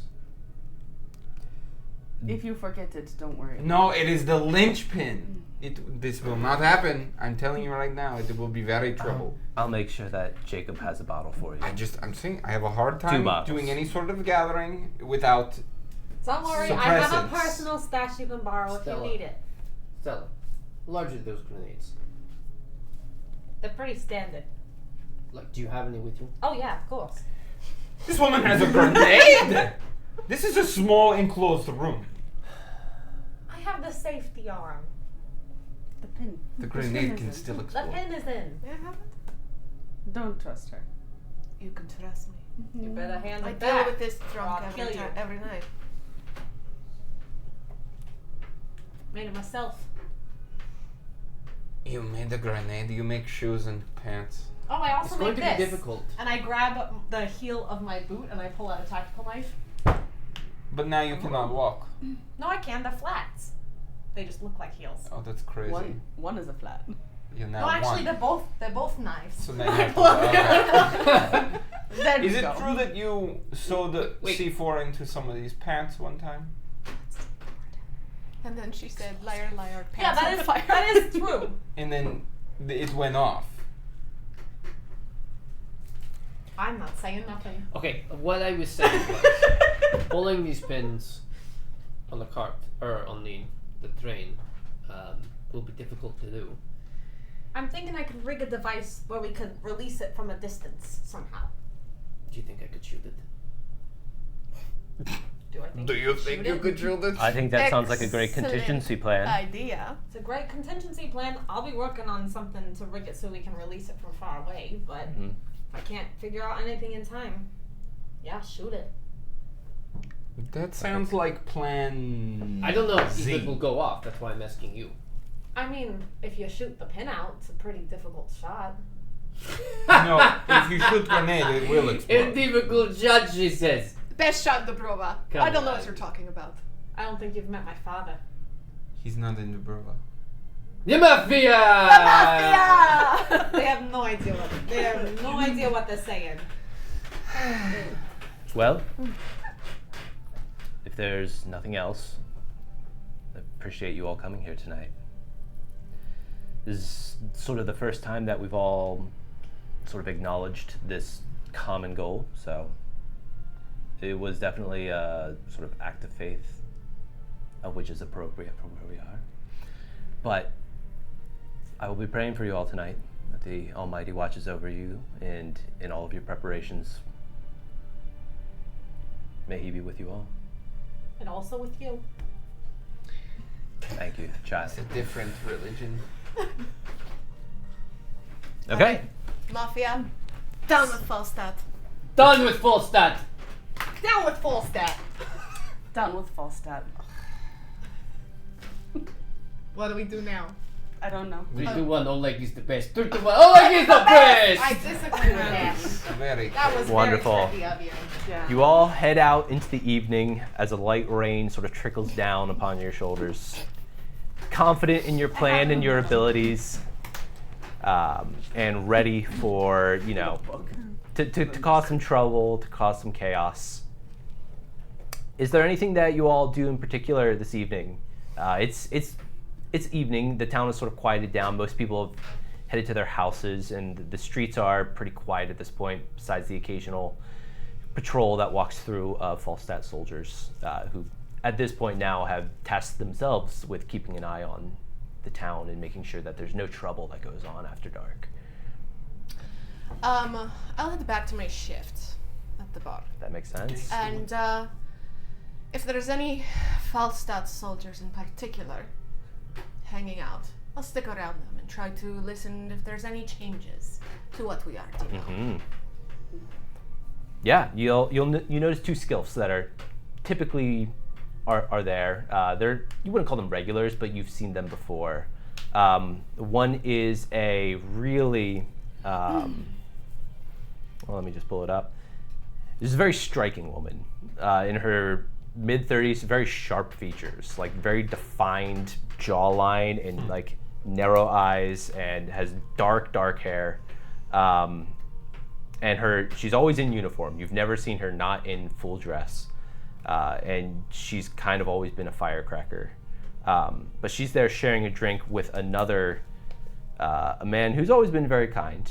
If you forget it, don't worry. No, it is the linchpin. This will not happen. I'm telling you right now. It will be very trouble. I'll make sure that Jacob has a bottle for you. I'm saying I have a hard 2 time bottles. doing any sort of gathering without. Don't worry, I have a Suppressants. personal stash you can borrow if Stella. you need it. Stella, largely those grenades. They're pretty standard. Like, do you have any with you? Oh yeah, of course. This woman has a grenade. This is a small enclosed room. I have the safety arm. The pin. The pin grenade is can in. still The explode. pin is in. May I have it? Don't trust her. You can trust me. You better hand I it deal back. with this or drunk I'll kill you. every night. Made it myself. You made the grenade. You make shoes and pants. Oh, I also It's going make to this. be difficult. And I grab the heel of my boot and I pull out a tactical knife. But now you cannot walk. No, I can. They're flats. They just look like heels. Oh, that's crazy. One is a flat. You now No, actually, one. they're both knives. So now you have to okay. There Is we it go. true that you sewed the Wait. C4 into some of these pants one time? And then she said, liar, liar, Yeah, pants that on is fire. that is true. And then it went off. I'm not saying nothing. Okay, what I was saying was pulling these pins on the cart or on the train will be difficult to do. I'm thinking I could rig a device where we could release it from a distance somehow. Do you think I could shoot it? Do I think? Do you think you could shoot it? I think that sounds like a great Excellent contingency plan. Idea. It's a great contingency plan. I'll be working on something to rig it so we can release it from far away. But Mhm. if I can't figure out anything in time, yeah, shoot it. That sounds like plan. I don't know if Z. it will go off. That's why I'm asking you. I mean, if you shoot the pin out, it's a pretty difficult shot. No, if you shoot grenade, it will A explode. difficult judge, she says. Best shot, Dobrova. Come I don't know on. what you're talking about. I don't think you've met my father. He's not in Dobrava. The mafia! Mafia! They have no idea what they're saying. Well, if there's nothing else, I appreciate you all coming here tonight. This is sort of the first time that we've all sort of acknowledged this common goal, so it was definitely a sort of act of faith, which is appropriate for where we are. But I will be praying for you all tonight, that the Almighty watches over you and in all of your preparations. May He be with you all. And also with you. Thank you, child. It's a different religion. Okay. Mafia. Down with Falstat. Done with Falstat! Down with Falstat. Down with Falstat. What do we do now? I don't know. 3, 2, 1, Oleg is the best. 3, 2, 1, Oleg is the I best! disagree with that. Very That was Wonderful. very trendy of you. Yeah. You all head out into the evening as a light rain sort of trickles down upon your shoulders. Confident in your plan and your abilities, and ready for, you know, to cause some trouble, to cause some chaos. Is there anything that you all do in particular this evening? It's evening. The town is sort of quieted down. Most people have headed to their houses, and the streets are pretty quiet at this point, besides the occasional patrol that walks through Falstat soldiers, who at this point now have tasked themselves with keeping an eye on the town and making sure that there's no trouble that goes on after dark. I'll head back to my shift at the bar. That makes sense. And if there's any Falstat soldiers in particular hanging out, I'll stick around them and try to listen if there's any changes to what we are doing. Hmm. Yeah, you notice 2 skills that are typically are there. They're, you wouldn't call them regulars, but you've seen them before. One is a really well, let me just pull it up. This is a very striking woman in her mid-30s, very sharp features, like very defined jawline and like narrow eyes and has dark hair. And she's always in uniform. You've never seen her not in full dress. And she's kind of always been a firecracker. But she's there sharing a drink with another a man who's always been very kind.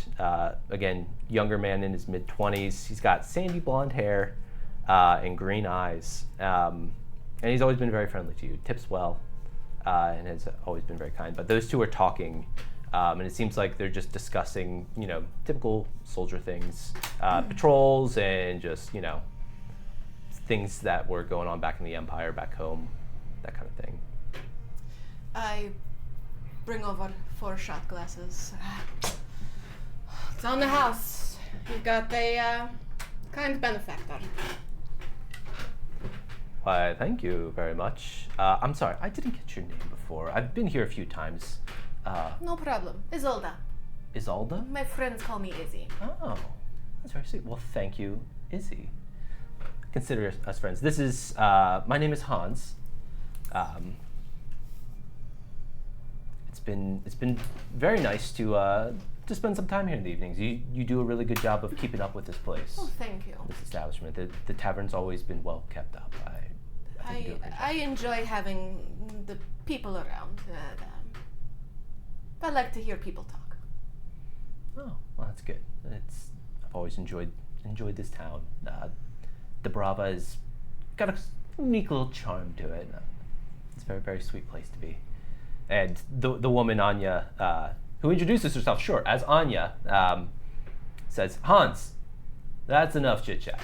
Again, younger man in his mid-20s. He's got sandy blonde hair and green eyes. And he's always been very friendly to you. Tips well and has always been very kind. But those two are talking. And it seems like they're just discussing, typical soldier things. Patrols and just, things that were going on back in the Empire, back home, that kind of thing. I bring over 4 shot glasses. It's on the house. You've got a kind benefactor. Why, thank you very much. I'm sorry, I didn't get your name before. I've been here a few times. No problem. Isolda. Isolda? My friends call me Izzy. Oh, that's very sweet. Well, thank you, Izzy. Consider us friends. This is, my name is Hans. It's been very nice to spend some time here in the evenings. You do a really good job of keeping up with this place. Oh, thank you. This establishment. The tavern's always been well kept up. I think you do a great job. I enjoy having the people around. I like to hear people talk. Oh, well, that's good. I've always enjoyed this town. Dobrava has got a unique little charm to it. It's a very, very sweet place to be. And the woman, Anya, who introduces herself, as Anya, says, Hans, that's enough chit-chat.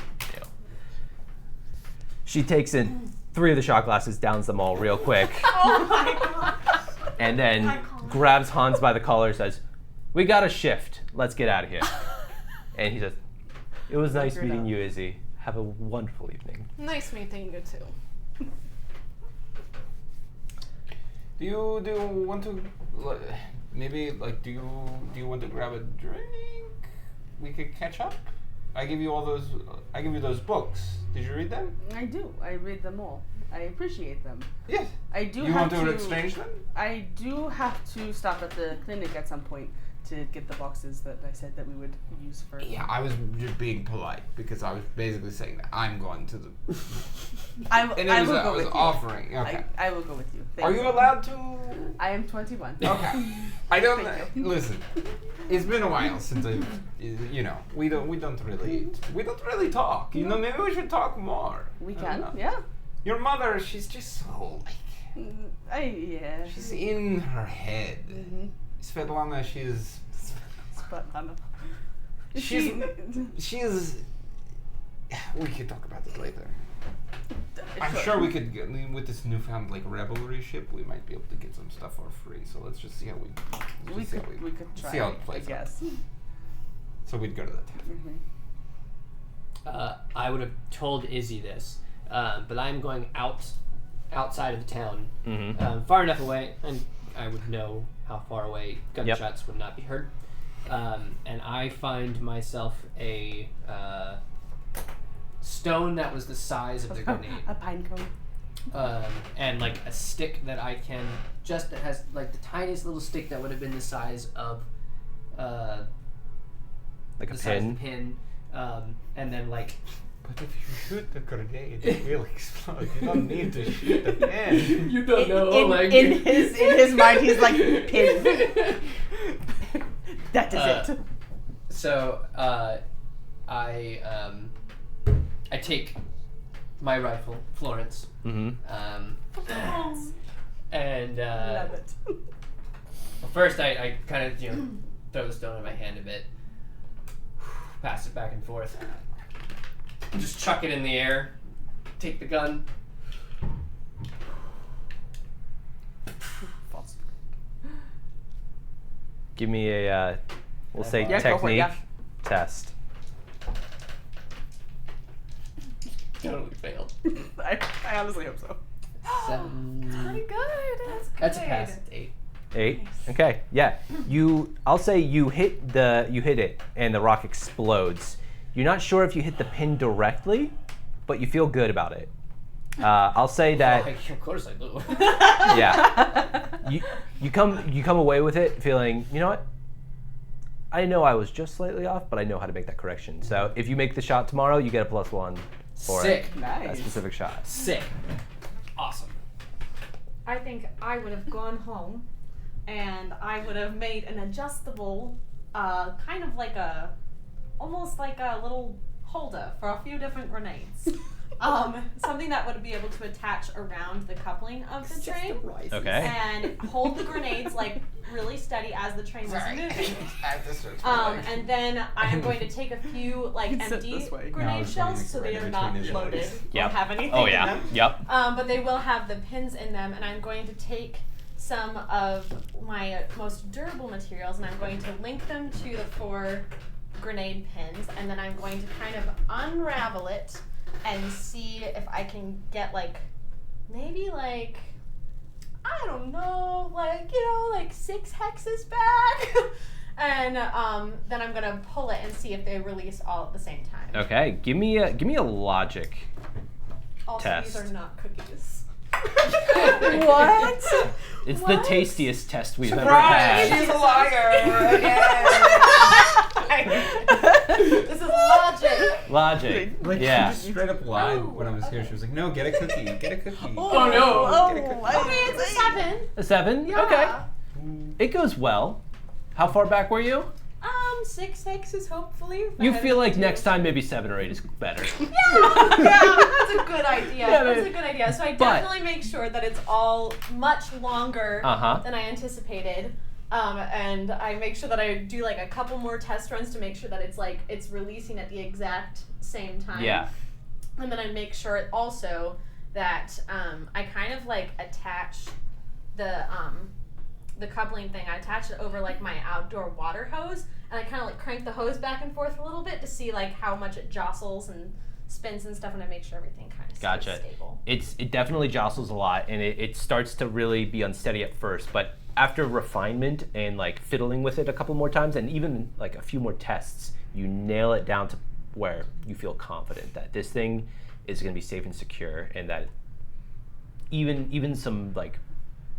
She takes in 3 of the shot glasses, downs them all real quick. Oh my god. And then grabs Hans by the collar and says, we got a shift. Let's get out of here. And he says, it was nice meeting you, Izzy. Have a wonderful evening. Nice meeting you too. Do you want to maybe do you want to grab a drink? We could catch up. I give you those books. Did you read them? I do. I read them all. I appreciate them. Yes. I do. You want to exchange them? I do have to stop at the clinic at some point to get the boxes that I said that we would use for. Yeah, I was just being polite because I was basically saying that I'm going to the. I will go with you. Offering. Okay. I will go with you. Are you allowed to? I am 21. Okay. I don't Thank you. listen. It's been a while since we don't really talk. Maybe we should talk more. We I can. don't know. Yeah. Your mother, she's just so Yeah. she's in her head. Mm-hmm. Svetlana, she's we could talk about this later. I'm sure we could get, with this newfound revelry ship, we might be able to get some stuff for free. So let's just see how we could try. see how it plays I guess. out. So we'd go to that tavern. Mm-hmm. I would have told Izzy this, but I'm going outside of the town, far enough away, and I would know how far away gunshots would not be heard. And I find myself a stone that was the size of the grenade. A pine cone. And a stick that I can that has the tiniest little stick that would have been the size of a size of a pin. And then But if you shoot the grenade, it will explode. You don't need to shoot the pin. You don't know. In his mind, he's like, pin. That is it. So I take my rifle, Florence. Mm-hmm. And Love it. first I kind of throw the stone in my hand a bit, pass it back and forth, just chuck it in the air, take the gun. Give me a, we'll say Yeah, go for it, technique yeah. test. Totally failed. I honestly hope so. 7. Pretty good. That's good. That's a pass. It's 8. 8. Okay. Yeah. I'll say you hit it and the rock explodes. You're not sure if you hit the pin directly, but you feel good about it. I'll say that. Of course I do. Yeah. You come away with it feeling, you know what? I know I was just slightly off, but I know how to make that correction. So if you make the shot tomorrow, you get a +1 for Sick. that Nice. specific shot. Sick. Awesome. I think I would have gone home and I would have made an adjustable, kind of like almost like a little holder for a few different grenades. Something that would be able to attach around the coupling of the train Okay. and hold the grenades like really steady as the train was moving. I have to search for it. And then I'm going to take a few like Sit empty this way. No, I grenade was shells going so they right are in not between his loaded legs. or Yep. have anything Oh in yeah. them. Yep. But they will have the pins in them, and I'm going to take some of my most durable materials and I'm going to link them to the 4 grenade pins, and then I'm going to kind of unravel it and see if I can get maybe I don't know, like 6 hexes back. And then I'm gonna pull it and see if they release all at the same time. Okay. Give me a logic. Also, Test. these are not cookies. What? It's What? the tastiest test we've ever Surprise! had. She's a liar again. This is logic. Logic. Like Yeah. she just straight up lied Oh, when I was here. She was like, "No, get a cookie, get a cookie." Oh no. Get a cookie. I mean, it's a 7. A 7? Yeah. Okay. It goes well. How far back were you? 6 hexes, hopefully. You ahead feel of like the next two. time maybe 7 or 8 is better. Yeah, that's a good idea. Yeah, That's but- a good idea. So I but- definitely make sure that it's all much longer Uh-huh. than I anticipated. And I make sure that I do a couple more test runs to make sure that it's releasing at the exact same time. Yeah. And then I make sure also that I kind of attach the coupling thing. I attach it over my outdoor water hose, and I kind of crank the hose back and forth a little bit to see how much it jostles and spins and stuff, and I make sure everything kind of Gotcha. stays stable. It definitely jostles a lot, and it starts to really be unsteady at first, but after refinement and fiddling with it a couple more times and even a few more tests, you nail it down to where you feel confident that this thing is going to be safe and secure, and that even some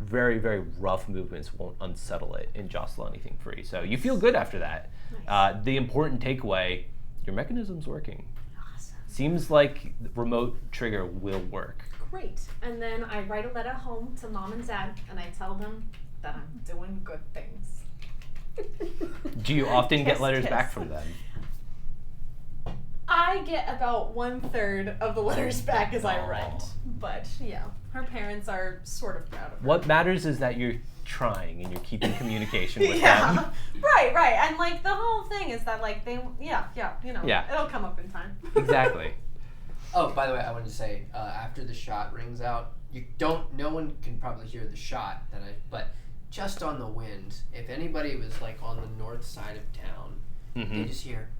very, very rough movements won't unsettle it and jostle anything free. So you feel good after that. Nice. The important takeaway, your mechanism's working. Awesome. Seems like the remote trigger will work. Great. And then I write a letter home to Mom and Dad, and I tell them that I'm doing good things. Do you often get Kiss, letters kiss. back from them? I get about 1/3 of the letters back as I write. Aw. But yeah, her parents are sort of proud of her. What matters is that you're trying and you're keeping communication with Yeah. them. Right. And the whole thing is that they Yeah. it'll come up in time. Exactly. Oh, by the way, I wanted to say after the shot rings out, no one can probably hear the shot but just on the wind, if anybody was on the north side of town, they just hear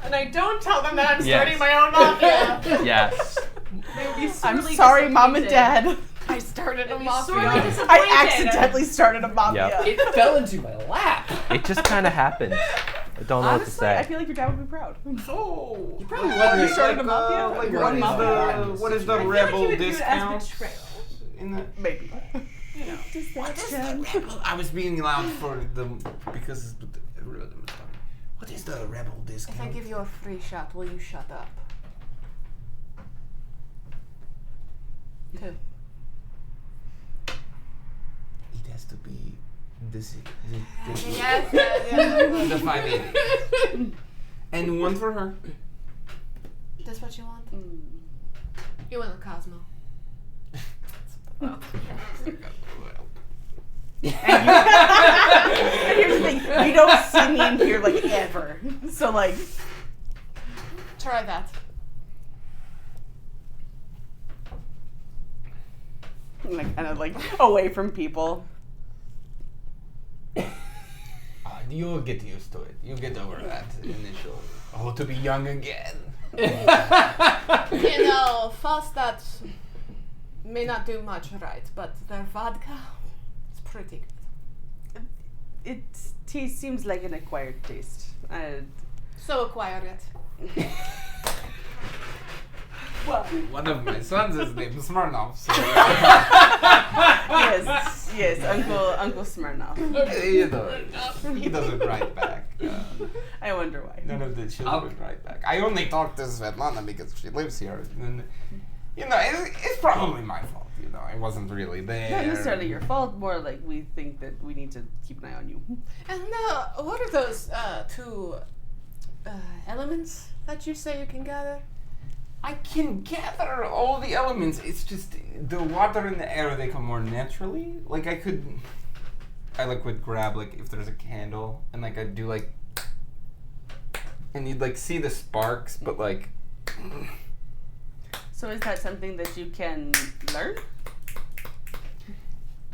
And I don't tell them that I'm Yes. starting my own mafia. Yes. They would be I'm sorely sorry, Mom and disappointed. Dad. I started a They'd be mafia. sorely disappointed. I accidentally started a mafia. Yep. it fell into my lap. It just kind of happens. I don't know what to Honestly, say. I feel like your dad would be proud. Oh, You probably what wondering, is started a mafia? like, You're what a is mafia. the what is the I feel like rebel you would view it as discount betrayal. in the? Maybe. What is the rebel? I was being loud for the because the rhythm is funny. What is the rebel discount? you a free shot, will you shut up? 2. It has to be this. Yes. The 580. And one for her. That's what you want? You want a Cosmo. And here's the thing, you don't see me in here ever. So Try that. kind of away from people. You'll get used to it. You'll get over that initial. Oh, to be young again. Falstat may not do much right, but their vodka is pretty good. It seems like an acquired taste. So acquire it. Well, One of my sons is named Smirnov, so yes, Uncle Smirnoff. you know, he doesn't write back. I wonder why. None of the children write back. I only talk to Svetlana because she lives here. And, you know, it's probably my fault. You know, I wasn't really there. Not necessarily your fault. More like we think that we need to keep an eye on you. And what are those two elements that you say you can gather? I can gather all the elements. It's just the water and the air, they come more naturally. Like I would grab like if there's a candle and like I'd do like, and you'd like see the sparks, but like. So is that something that you can learn?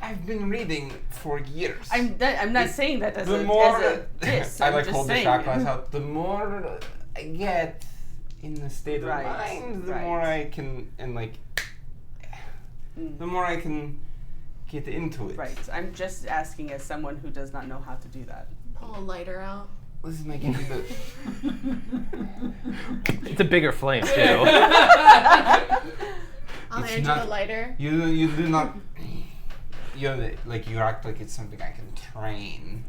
I've been reading for years. I'm not saying that as the a more as a diss. I I'm like just hold saying. the shot glass out. The more I get in the state of Right, mind, the right. more I can the more I can get into it. Right. I'm just asking as someone who does not know how to do that. Pull a lighter out. Listen, I give you the. It's a bigger flame too. I'll It's hand you not- the lighter. You do not. You act like it's something I can train.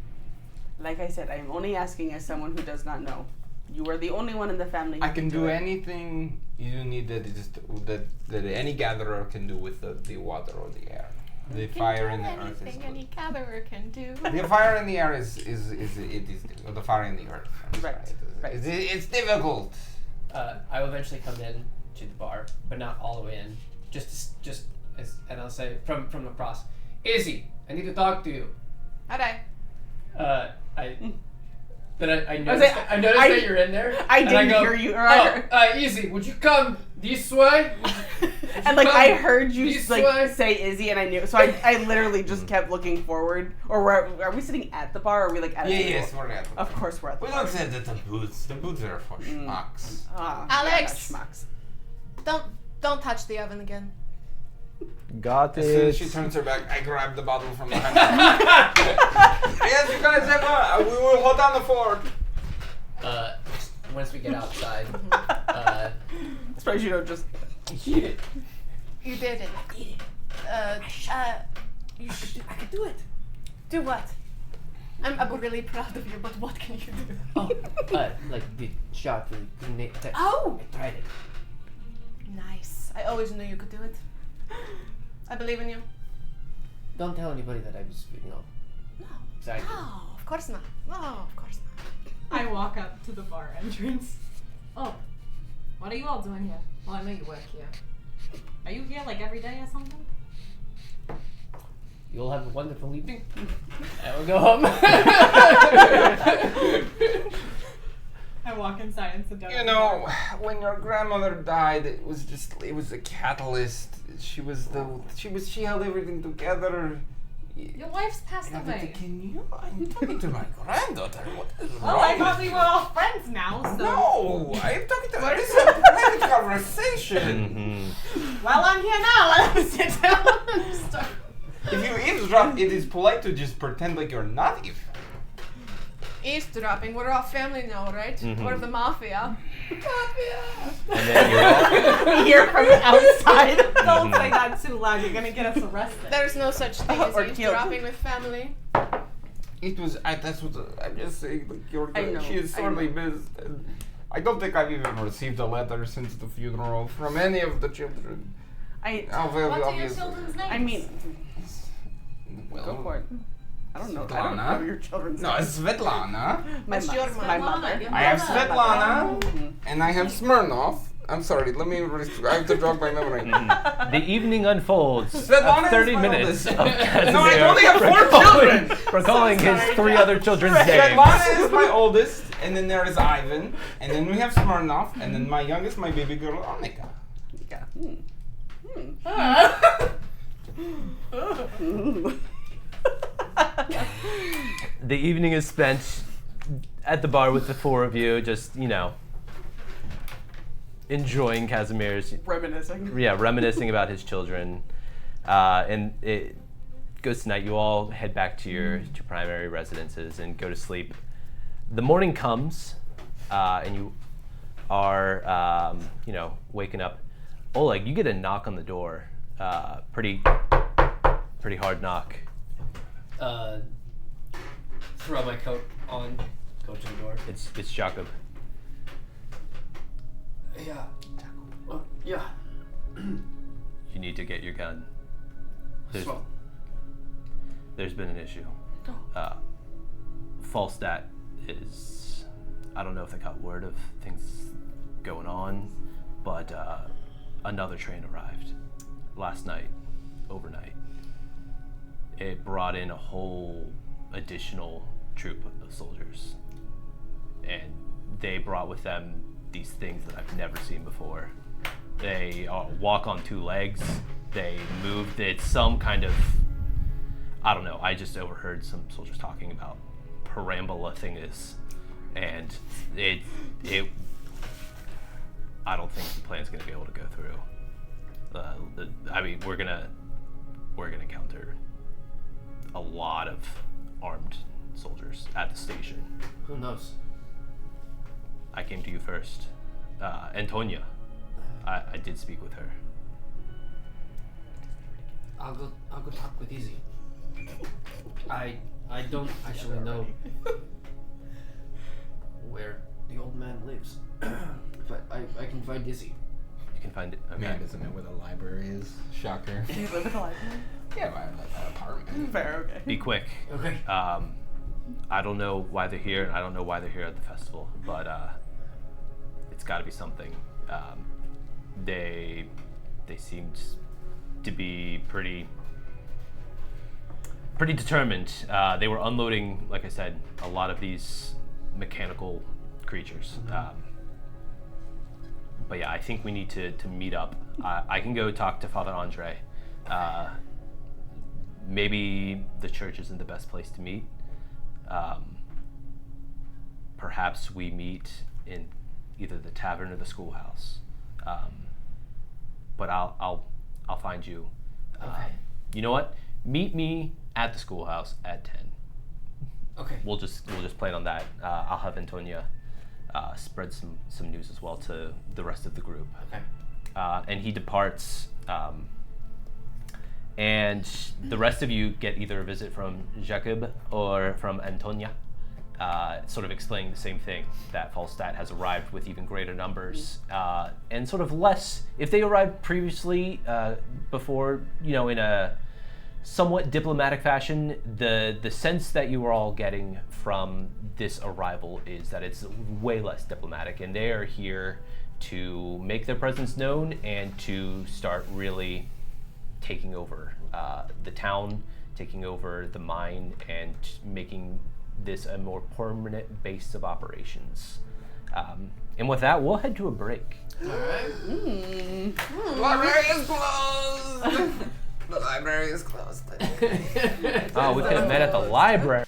Like I said, I'm only asking as someone who does not know. You are the only one in the family who I can do it. anything you need that any gatherer can do with the water or the air. The fire and the earth is Anything any gatherer can do. the fire and the air is or the fire and the earth. I'm Right, sorry. right. It's difficult. I will eventually come in to the bar, but not all the way in. And I'll say from across, Izzy, I need to talk to you. How'd I noticed that you're in there. I and didn't go, hear you. Izzy, would you come this way? And like I heard you This like way? say Izzy, and I knew. So I literally just kept looking forward. Or are we sitting at the bar? Or are we like at a table? Yes, we're at the Of course we're at the We bar. don't say that the booths. The booths are for schmucks. Alex! Yeah, schmucks. Don't touch the oven again. Got As soon it. as she turns her back, I grab the bottle from behind her. Yes, you guys have we will hold down the fort. Once we get outside, I'm surprised you don't just. eat it. You did it. I could do it. Do what? I'm really proud of you, but what can you do? Like the shot, the grenade. Oh! I tried it. Nice. I always knew you could do it. I believe in you. Don't tell anybody that I was, No. excited. No, of course not. No, of course not. I walk up to the bar entrance. Oh, what are you all doing here? Well, I know you work here. Are you here like every day or something? You'll have a wonderful evening. I will go home. I walk inside and sit down. You know, when your grandmother died, it was a catalyst. She held everything together. Your wife's passed I'm away. talking to my granddaughter. What is Oh, wrong? I thought we were all friends now, so. No, I'm talking to her. This is a private conversation. Well, I'm here now. Let's sit down and start. If you eavesdrop, it is polite to just pretend like you're not eavesdropping. Eavesdropping. We're all family now, right? We're the mafia. Mafia! And then you're all. Hear from outside. Don't say that too loud. You're gonna get us arrested. There's no such thing as Or killed. eavesdropping with family. It was. That's what I'm just saying. Like I know, she is I sorely know. missed. And I don't think I've even received a letter since the funeral from any of the children. I What are your Obviously. children's names? I mean, Well, go for it. I don't know. I don't Svetlana? know your children's No, it's Svetlana. my That's your my mom. mother. Your I have mother. Svetlana, Mhm. and I have Smirnov. I'm sorry. Let me. I have to jog my memory. The evening unfolds. Svetlana is 30 my minutes oldest. of No, I Casimir only have 4 recalling- children. recalling his 3 other children's names. Svetlana is my oldest, and then there is Ivan, and then we have Smirnov, and then my youngest, my baby girl, Annika. Yeah. The evening is spent at the bar with the 4 of you, just, enjoying Casimir's, Reminiscing. reminiscing about his children. And it goes tonight. You all head back to your primary residences and go to sleep. The morning comes, and you are, waking up. Oleg, you get a knock on the door. Pretty hard knock. Throw my coat on. Go to the door. It's Jacob. Yeah. Yeah. You need to get your gun. So, There's been an issue. Falstat is, I don't know if they got word of things going on, but another train arrived last night, overnight. It brought in a whole additional troop of soldiers, and they brought with them these things that I've never seen before. They walk on two legs. They move. It's some kind of, I don't know. I just overheard some soldiers talking about perambula thingas, and it. I don't think the plan's gonna be able to go through. We're gonna encounter a lot of armed soldiers at the station. who knows? I came to you first. Antonia. I did speak with her. I'll go talk with Izzy. I don't actually know where the old man lives, but I can find Izzy. You can find it. Okay. Man doesn't know where the library is. Shocker. Do you live in a library? Yeah, but an apartment. Fair, okay. Be quick. Okay. I don't know why they're here, and I don't know why they're here at the festival, but it's got to be something. They seemed to be pretty determined. They were unloading, like I said, a lot of these mechanical creatures. But yeah, I think we need to meet up. I can go talk to Father Andre. Maybe the church isn't the best place to meet. Perhaps we meet in either the tavern or the schoolhouse. But I'll find you. Okay. You know what? Meet me at the schoolhouse at 10. Okay. We'll just plan on that. I'll have Antonia spread some news as well to the rest of the group. Okay. And he departs. And the rest of you get either a visit from Jacob or from Antonia, sort of explaining the same thing, that Falstat has arrived with even greater numbers, and sort of less, if they arrived previously, before, in a somewhat diplomatic fashion, the sense that you are all getting from this arrival is that it's way less diplomatic, and they are here to make their presence known and to start really taking over the town, taking over the mine, and making this a more permanent base of operations. And with that, we'll head to a break. Library is closed. The library is closed. Oh, we could have met at the library.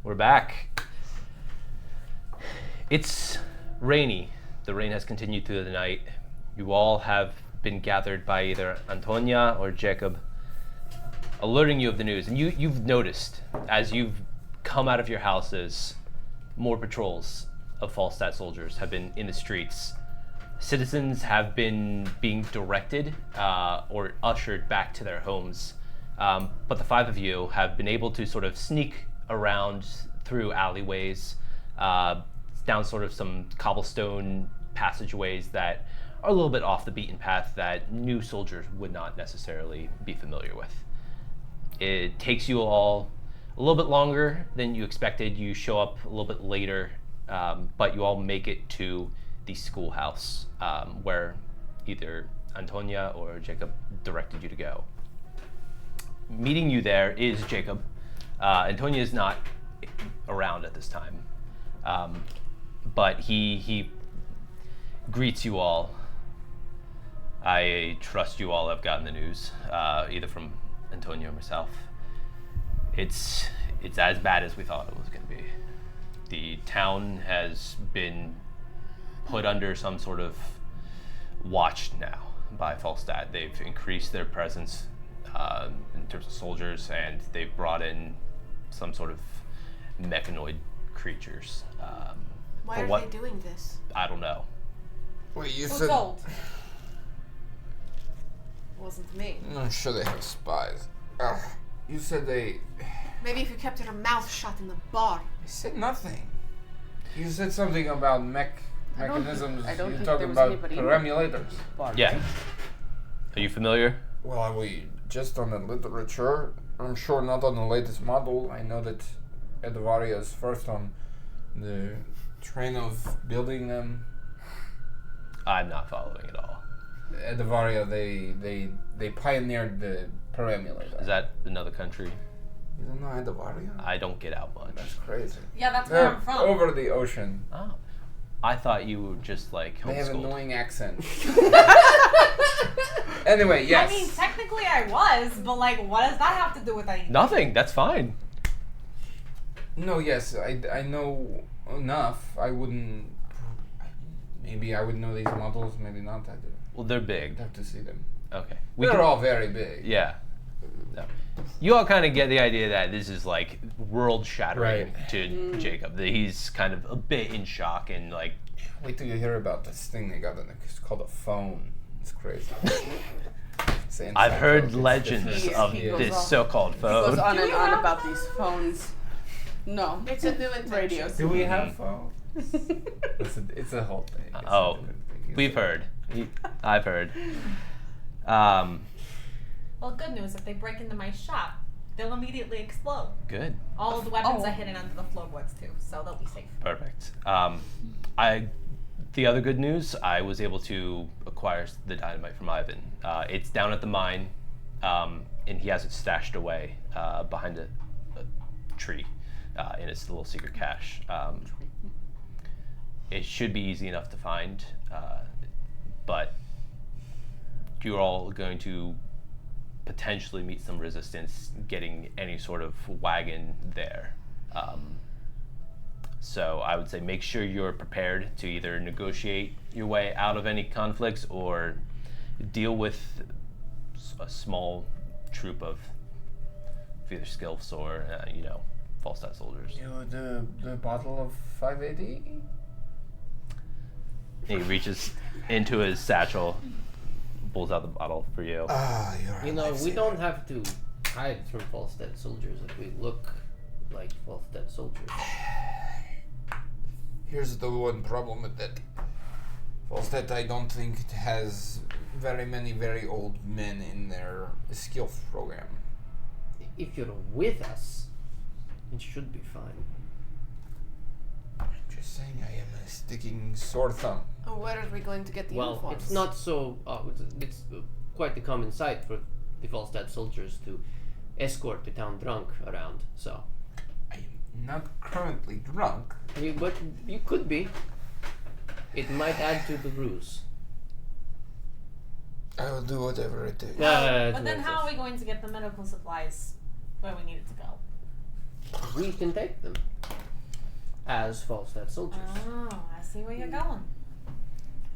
We're back. It's rainy. The rain has continued through the night. You all have been gathered by either Antonia or Jacob, alerting you of the news. And you've noticed, as you've come out of your houses, more patrols of Falstat soldiers have been in the streets. Citizens have been being directed or ushered back to their homes. But the five of you have been able to sort of sneak around through alleyways, down sort of some cobblestone passageways that are a little bit off the beaten path that new soldiers would not necessarily be familiar with. It takes you all a little bit longer than you expected. You show up a little bit later, but you all make it to the schoolhouse, where either Antonia or Jacob directed you to go. Meeting you there is Jacob. Antonia is not around at this time, but he greets you all. I trust you all have gotten the news, either from Antonia or myself. It's as bad as we thought it was going to be. The town has been put under some sort of watch now by Falstat. They've increased their presence in terms of soldiers, and they've brought in some sort of mechanoid creatures. Why for are what? they doing this? I don't know. Wait, you Who said... told? Wasn't me. I'm sure they have spies. Ugh. You said they... Maybe if you kept your mouth shut in the bar. I said nothing. You said something about mechanisms. I don't You think talked there was about anybody in perambulators. Bar, Yeah. right? Are you familiar? Well, are we just on the literature? I'm sure not on the latest model. I know that Edvaria is first on the train of building them. I'm not following at all. Edvaria, they pioneered the perambulator. Is that another country? You don't know Edvaria? I don't get out much. That's crazy. Yeah, that's where They're I'm from. over the ocean. Oh. I thought you were just like They have homeschooled. annoying accents. Anyway, yes. I mean, technically I was, but like, what does that have to do with anything? Nothing. That's fine. No, yes, I know enough. I wouldn't. Maybe I would know these models, maybe not. Well, they're big. I'd have to see them. Okay. They're all very big. Yeah. No. You all kind of get the idea that this is like world shattering to Jacob. That he's kind of a bit in shock and like. Wait till you hear about this thing they got. It's called a phone. It's crazy. It's an I've inside heard joke. It's legends different. of He goes this off. so-called He goes phone. on Do and we on have about these phones. No. It's a new invention. Radio. Do we have phones? It's a whole thing. It's Oh, a different thing. we've heard. I've heard. Well, good news. If they break into my shop, they'll immediately explode. Good. All of the weapons Oh. are hidden under the floorboards too, so they'll be safe. Perfect. The other good news, I was able to acquire the dynamite from Ivan. It's down at the mine, and he has it stashed away behind a tree in his little secret cache. It should be easy enough to find, but you're all going to potentially meet some resistance getting any sort of wagon there. So I would say make sure you're prepared to either negotiate your way out of any conflicts or deal with a small troop of either Skilfs or, Falstat soldiers. The bottle of 580? He reaches into his satchel, pulls out the bottle for you. Ah, you're You know, we don't have to hide from Falstat soldiers if we look like Falstat soldiers. Here's the one problem with that. Falstat, I don't think it has very many very old men in their skill program. If you're with us, it should be fine. I'm just saying I am a sticking sore thumb. Oh, where are we going to get the Well, uniforms? it's not so. It's quite a common sight for the Falstat soldiers to escort the town drunk around. So, I am not currently drunk. but you could be. It might add to the ruse. I will do whatever it takes. But then how are we going to get the medical supplies where we need it to go? We can take them as Falstat soldiers. Oh, I see where you're going. I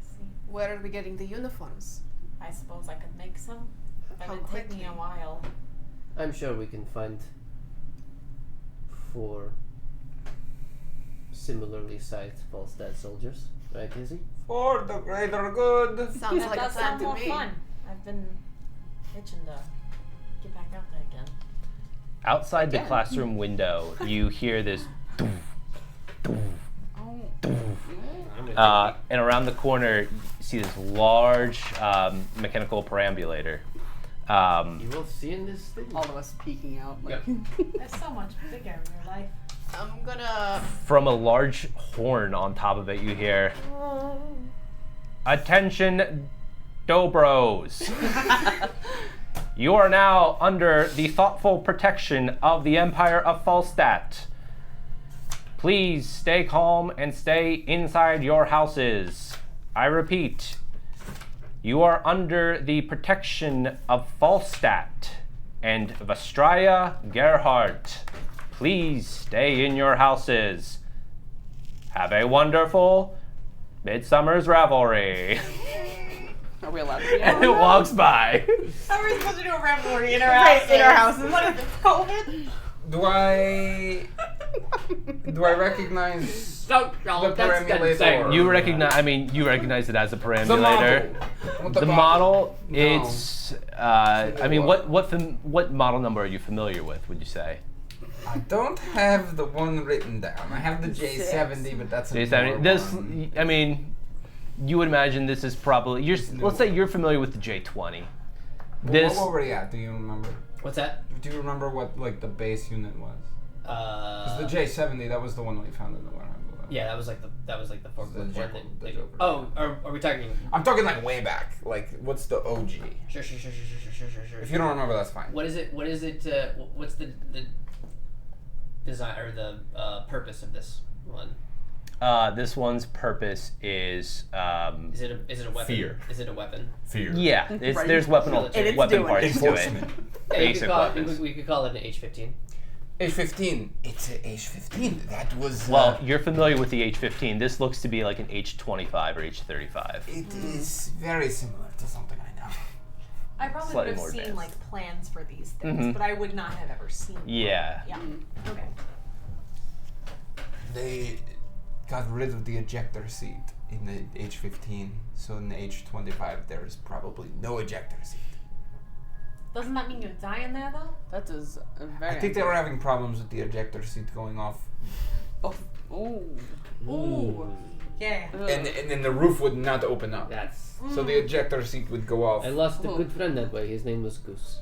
see. Where are we getting the uniforms? I suppose I could make some, but How it'd take me quickly? a while. I'm sure we can find 4 similarly sized Falstat soldiers, right, Izzy? For the greater good. Sounds That like a does plan sound to more me. fun. I've been itching to get back out there again. Outside the Again. classroom window, you hear this doof, doof, Oh. doof. And around the corner, you see this large mechanical perambulator. You will see in this thing. All of us peeking out. Like, There's so much bigger in your life. I'm gonna. From a large horn on top of it, you hear, "Attention, Dobros! You are now under the thoughtful protection of the Empire of Falstat. Please stay calm and stay inside your houses. I repeat, you are under the protection of Falstat and Vastraya Gerhardt. Please stay in your houses. Have a wonderful Midsummer's Revelry." are we allowed to be And it walks by. How are we supposed to do a revelry in our Right, houses? in our houses. What is this, COVID? Do I recognize No, the that's perambulator? insane. You recognize it as a the perambulator. model. The model, No. it's. I mean, what model number are you familiar with? Would you say? I don't have the one written down. I have the J70, but that's a J70. newer This, one. I mean, you would imagine this is probably. Let's say you're familiar with the J20. This. What were we at? Do you remember? What's that? Do you remember what like the base unit was? Because the J70, that was the one we found in the warehouse. Yeah, that was like the forklift The one. Joker- the that- Joker. Oh, are we talking? I'm talking like way back. Like, what's the OG? Sure. If you don't remember, that's fine. What is it? What's the design or the purpose of this one? This one's purpose is. Is it a weapon? Fear. Is it a weapon? Fear. Yeah, Right. there's weapon And it's weapon doing parts it. to it. Enforcement. Yeah, you Basic could call weapons. it, we could call it an H15. H15. It's a H15. That was. Well, you're familiar with the H15. This looks to be like an H25 or H35. It is very similar to something I know. I probably Slightly would have more seen advanced. like plans for these things, Mhm. but I would not have ever seen them. Yeah. Yeah. Okay. They got rid of the ejector seat in the H15, so in the H25 there is probably no ejector seat. Doesn't that mean you die in there though? That is a very. I think they were having problems with the ejector seat going off, Oh. Ooh. Ooh. Yeah. and then the roof would not open up. That's. So the ejector seat would go off. I lost a good friend that way. His name was Goose.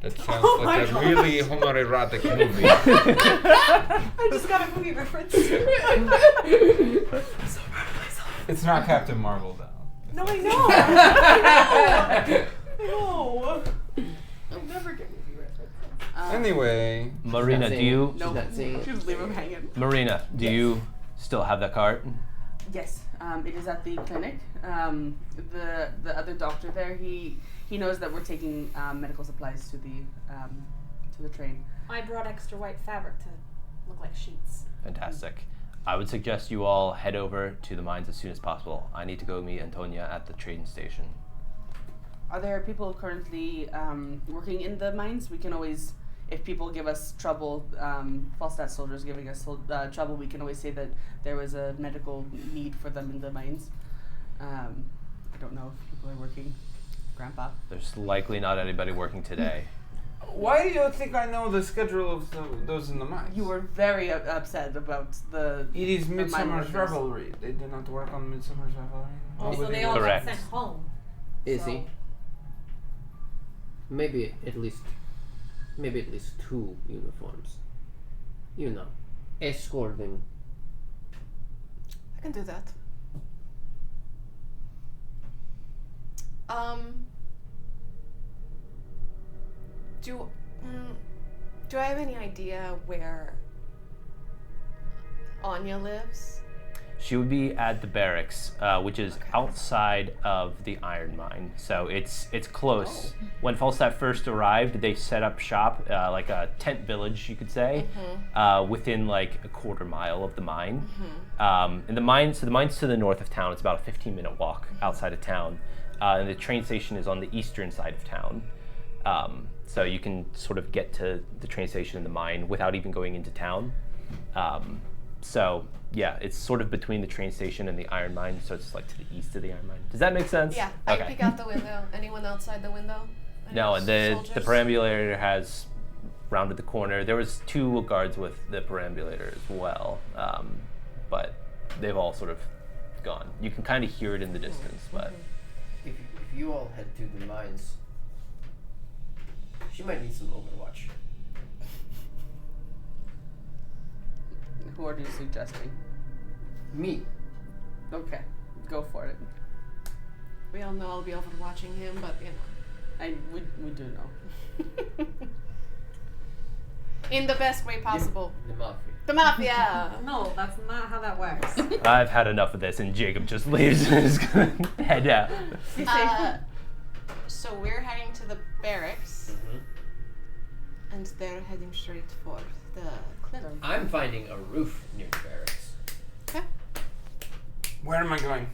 That sounds like a really homoerotic movie. I just got a movie reference. It's not Captain Marvel though. No, I know. No. I'll never get movie references. Anyway, Marina, do you? She's Nope. not saying it. Just leave him hanging. Marina, do you still have that cart? Yes, it is at the clinic. The other doctor there, he knows that we're taking medical supplies to the train. I brought extra white fabric to look like sheets. Fantastic. I would suggest you all head over to the mines as soon as possible. I need to go meet Antonia at the train station. Are there people currently working in the mines? We can always, if people give us trouble, Falstat soldiers giving us trouble, we can always say that there was a medical need for them in the mines. I don't know if people are working. Grandpa. There's likely not anybody working today. why do you think I know the schedule of those in the mines? You were very upset about the. It is mine Midsummer's workers. Revelry. They do not work on Midsummer's Revelry. Oh, so Nobody they all works. Correct. got sent home. Is So- he? Maybe at least two uniforms. You know, escorting. I can do that. Do I have any idea where Anya lives? She would be at the barracks, which is outside of the iron mine. So it's close. When Falstat first arrived, they set up shop, like a tent village, you could say, within like a quarter mile of the mine. And the mine's to the north of town. It's about a 15-minute walk outside of town. And the train station is on the eastern side of town. So you can sort of get to the train station and the mine without even going into town. So yeah, it's sort of between the train station and the iron mine, so it's like to the east of the iron mine. Does that make sense? Yeah, I peek out the window. Anyone outside the window? Any No, and the soldiers? perambulator has rounded the corner. There was 2 guards with the perambulator as well, but they've all sort of gone. You can kind of hear it in the distance, but If you all head to the mines, she might need some overwatch. Who are you suggesting? Me. Okay, go for it. We all know I'll be overwatching him, but you know. We do know. In the best way possible. The mafia. The mafia! No, that's not how that works. I've had enough of this, and Jacob just leaves and is gonna head out. So we're heading to the barracks, Mm-hmm. and they're heading straight for the clinic. I'm finding a roof near the barracks. Okay. Where am I going?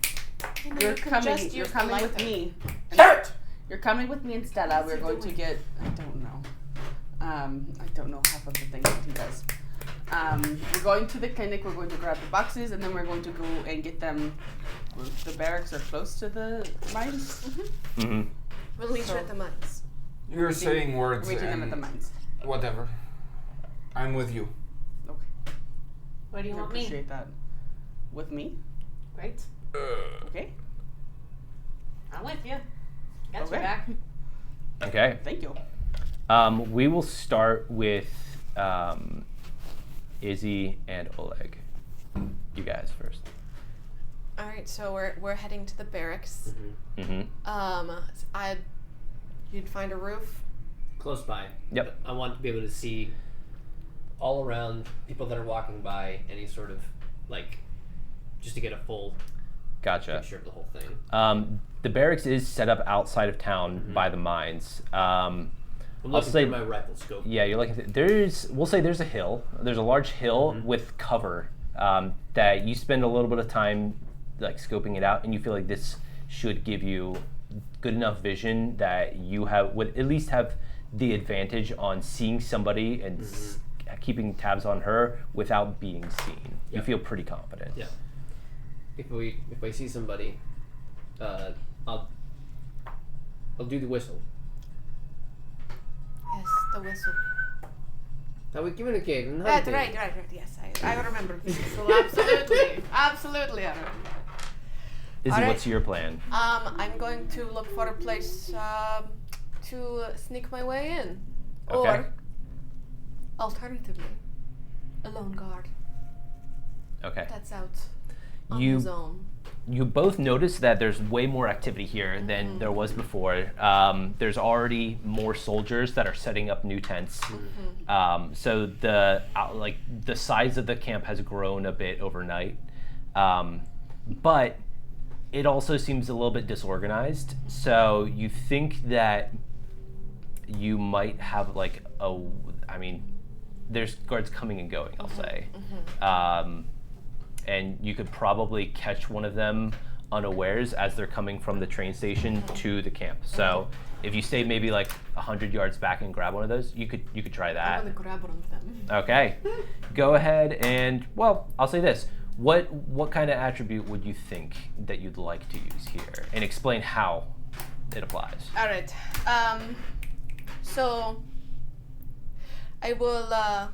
And You're you can coming. just You're use coming the with lighter. me. Carrot! You're coming with me and Stella. We're going to get. I don't know. I don't know half of the things that he does. We're going to the clinic, we're going to grab the boxes, and then we're going to go and get them. The barracks are close to the mines. Mm-hmm. We'll meet you at the mines. You're saying words Meeting them at the and mines. whatever. I'm with you. Okay. Where do you I want me? appreciate that. With me? Great. Okay. I'm with you. Got Okay. your back. Okay. Thank you. We will start with Izzy and Oleg. You guys first. All right, so we're heading to the barracks. Mm-hmm. You'd find a roof. Close by. Yep. I want to be able to see all around people that are walking by, any sort of like, just to get a full Gotcha. picture of the whole thing. The barracks is set up outside of town by the mines. I'm looking through my rifle scope. Yeah, you're looking. We'll say there's a hill. There's a large hill with cover that you spend a little bit of time like scoping it out, and you feel like this should give you good enough vision that you would at least have the advantage on seeing somebody and keeping tabs on her without being seen. You Yep. feel pretty confident. Yeah. If I see somebody, I'll do the whistle. Yes, the whistle. How we communicate and Right, hunting. right. Yes, I remember the whistle. Absolutely, absolutely, I remember. Izzy, Alright. what's your plan? I'm going to look for a place to sneak my way in, Okay. or alternatively, a lone guard Okay. that's out on You- his own. You both notice that there's way more activity here than there was before. There's already more soldiers that are setting up new tents. So the size of the camp has grown a bit overnight, but it also seems a little bit disorganized. So you think that you might have there's guards coming and going, I'll say. And you could probably catch one of them unawares as they're coming from the train station to the camp. So if you stay maybe like 100 yards back and grab one of those, you could try I'm that. gonna grab one of them. Okay. Go ahead and, well, I'll say this. What kind of attribute would you think that you'd like to use here? And explain how it applies. All right. So I will. I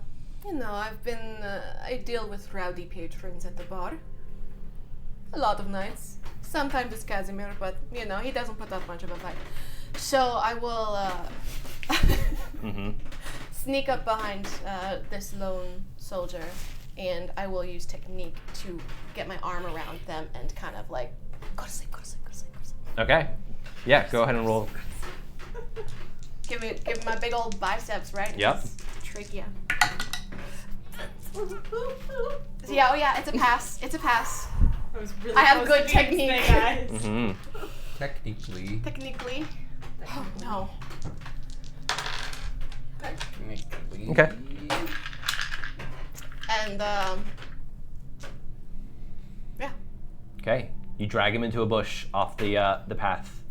deal with rowdy patrons at the bar. A lot of nights. Sometimes it's Casimir, but he doesn't put up much of a fight. So I will sneak up behind this lone soldier, and I will use technique to get my arm around them and kind of like go to sleep, go to sleep, go to sleep, go to sleep. Okay. Yeah, go ahead and roll. Give me my big old biceps, right? Yep. Trachea. Yeah, it's a pass. It's a pass. That was really I have close good to being technique. snake eyes. Mm-hmm. Technically. Technically. Oh no. Technically. Okay. And yeah. Okay. You drag him into a bush off the path.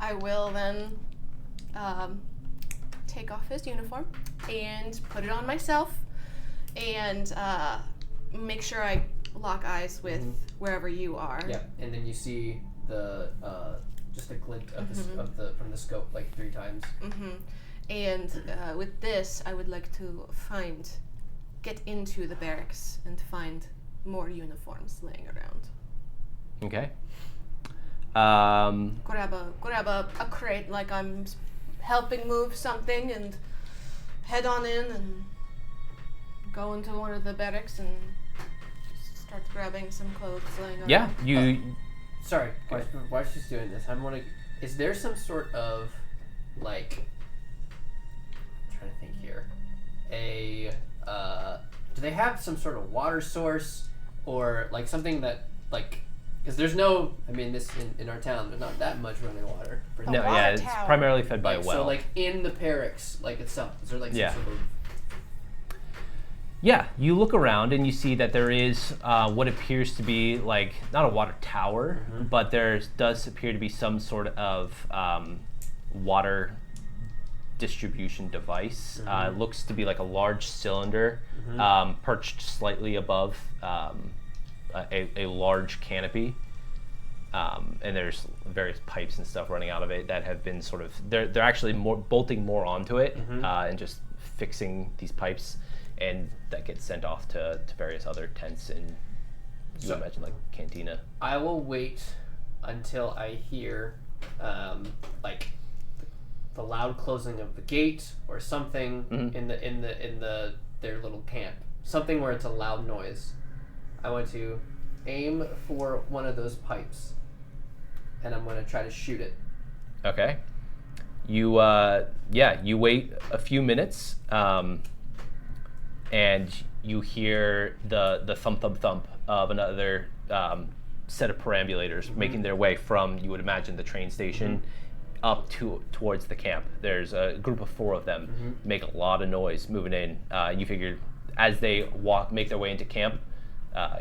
I will then take off his uniform and put it on myself and make sure I lock eyes with wherever you are. Yeah, and then you see the just a glint of from the scope like 3 times. And with this, I would like to get into the barracks and find more uniforms laying around. Okay. Grab a crate like I'm helping move something and head on in and go into one of the barracks and start grabbing some clothes laying around. Yeah, you. Sorry, why she's doing this? I'm wondering, is there some sort of like? I'm trying to think here. Do they have some sort of water source or like something that like? Because there's no, this in our town, there's not that much running water. No, water yeah, it's tower. primarily fed by a Like, well. So like in the barracks, like itself, is there like some Yeah. sort of? Yeah, you look around and you see that there is what appears to be like not a water tower, but there does appear to be some sort of water distribution device. It looks to be like a large cylinder perched slightly above a large canopy. And there's various pipes and stuff running out of it that have been sort of, they're actually bolting more onto it and just fixing these pipes, and that gets sent off to various other tents in, you would imagine, like cantina. I will wait until I hear like the loud closing of the gate or something in their little camp. Something where it's a loud noise. I want to aim for one of those pipes, and I'm going to try to shoot it. Okay. You you wait a few minutes, and you hear the thump thump thump of another set of perambulators making their way from, you would imagine, the train station up towards the camp. There's a group of 4 of them, make a lot of noise moving in. You figure as they make their way into camp,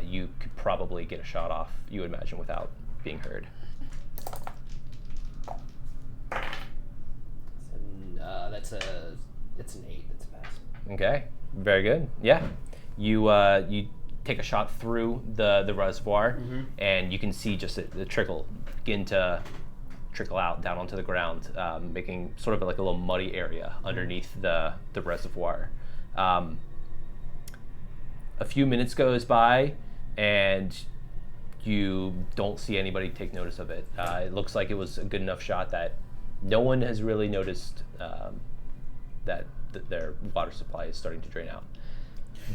you could probably get a shot off, you would imagine, without being heard. That's an 8. That's a pass. Okay, very good. Yeah, you take a shot through the reservoir, and you can see just the trickle begin to trickle out down onto the ground, making sort of like a little muddy area underneath the reservoir. A few minutes goes by, and you don't see anybody take notice of it. It looks like it was a good enough shot that no one has really noticed that their water supply is starting to drain out.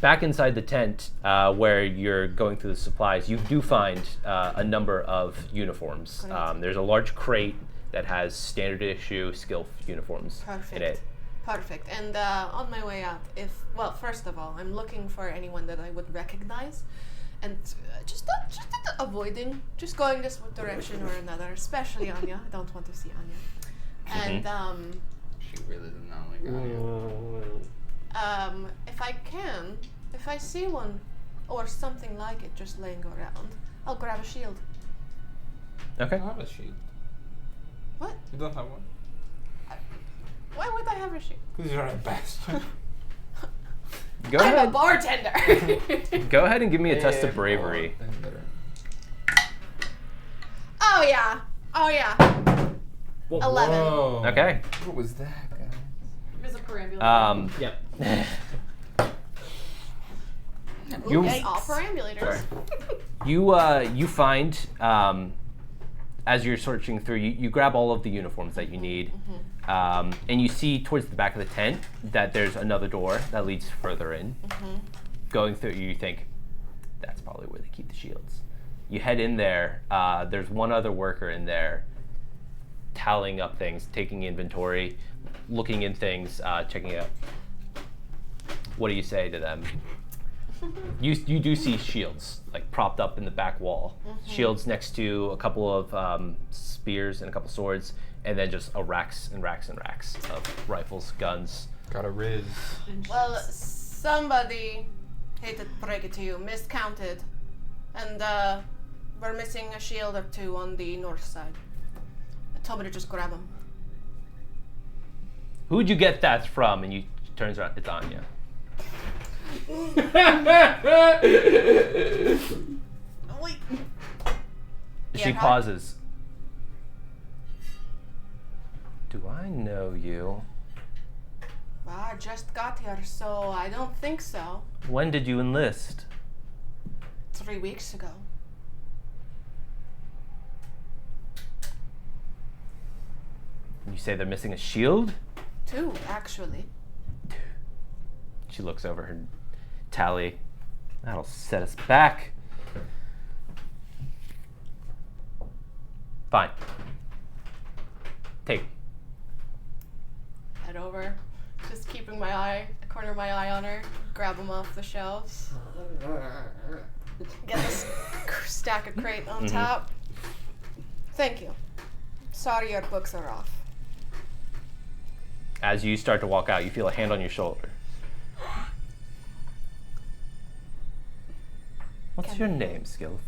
Back inside the tent, where you're going through the supplies, you do find a number of uniforms. There's a large crate that has standard issue skill uniforms in it. Perfect. And on my way out, first of all, I'm looking for anyone that I would recognize, and just avoiding, just going this direction or another, especially Anya. I don't want to see Anya. And She really did not like Anya. if I see one or something like it just laying around, I'll grab a shield. Okay. I have a shield. What? You don't have one? Why would I have a shield? Because you're a bastard. Go I'm ahead. a bartender. Go ahead and give me a test of bravery. Oh yeah. 11. Whoa. Okay. What was that, guys? There's a perambulator. Yep. You- Yes, all perambulators. You find, as you're searching through, you grab all of the uniforms that you need, and you see towards the back of the tent that there's another door that leads further in. Going through, you think, that's probably where they keep the shields. You head in there, there's one other worker in there, tallying up things, taking inventory, looking in things, checking it out. What do you say to them? You do see shields like propped up in the back wall. Shields next to a couple of spears and a couple swords, and then just racks and racks and racks of rifles, guns. Got a riz. Well, somebody, hate to break it to you, miscounted, and we're missing a shield or 2 on the north side. I told me to just grab them. Who'd you get that from? And you turns around, it's Anya. Wait. She Yeah, pauses. Do I know you? Well, I just got here, so I don't think so. When did you enlist? 3 weeks ago. You say they're missing a shield? 2, actually. She looks over her tally. That'll set us back. Fine. Take. Head over, just keeping a corner of my eye on her. Grab them off the shelves. Get this stack of crate on top. Thank you. Sorry your books are off. As you start to walk out, you feel a hand on your shoulder. What's your name, Skilf?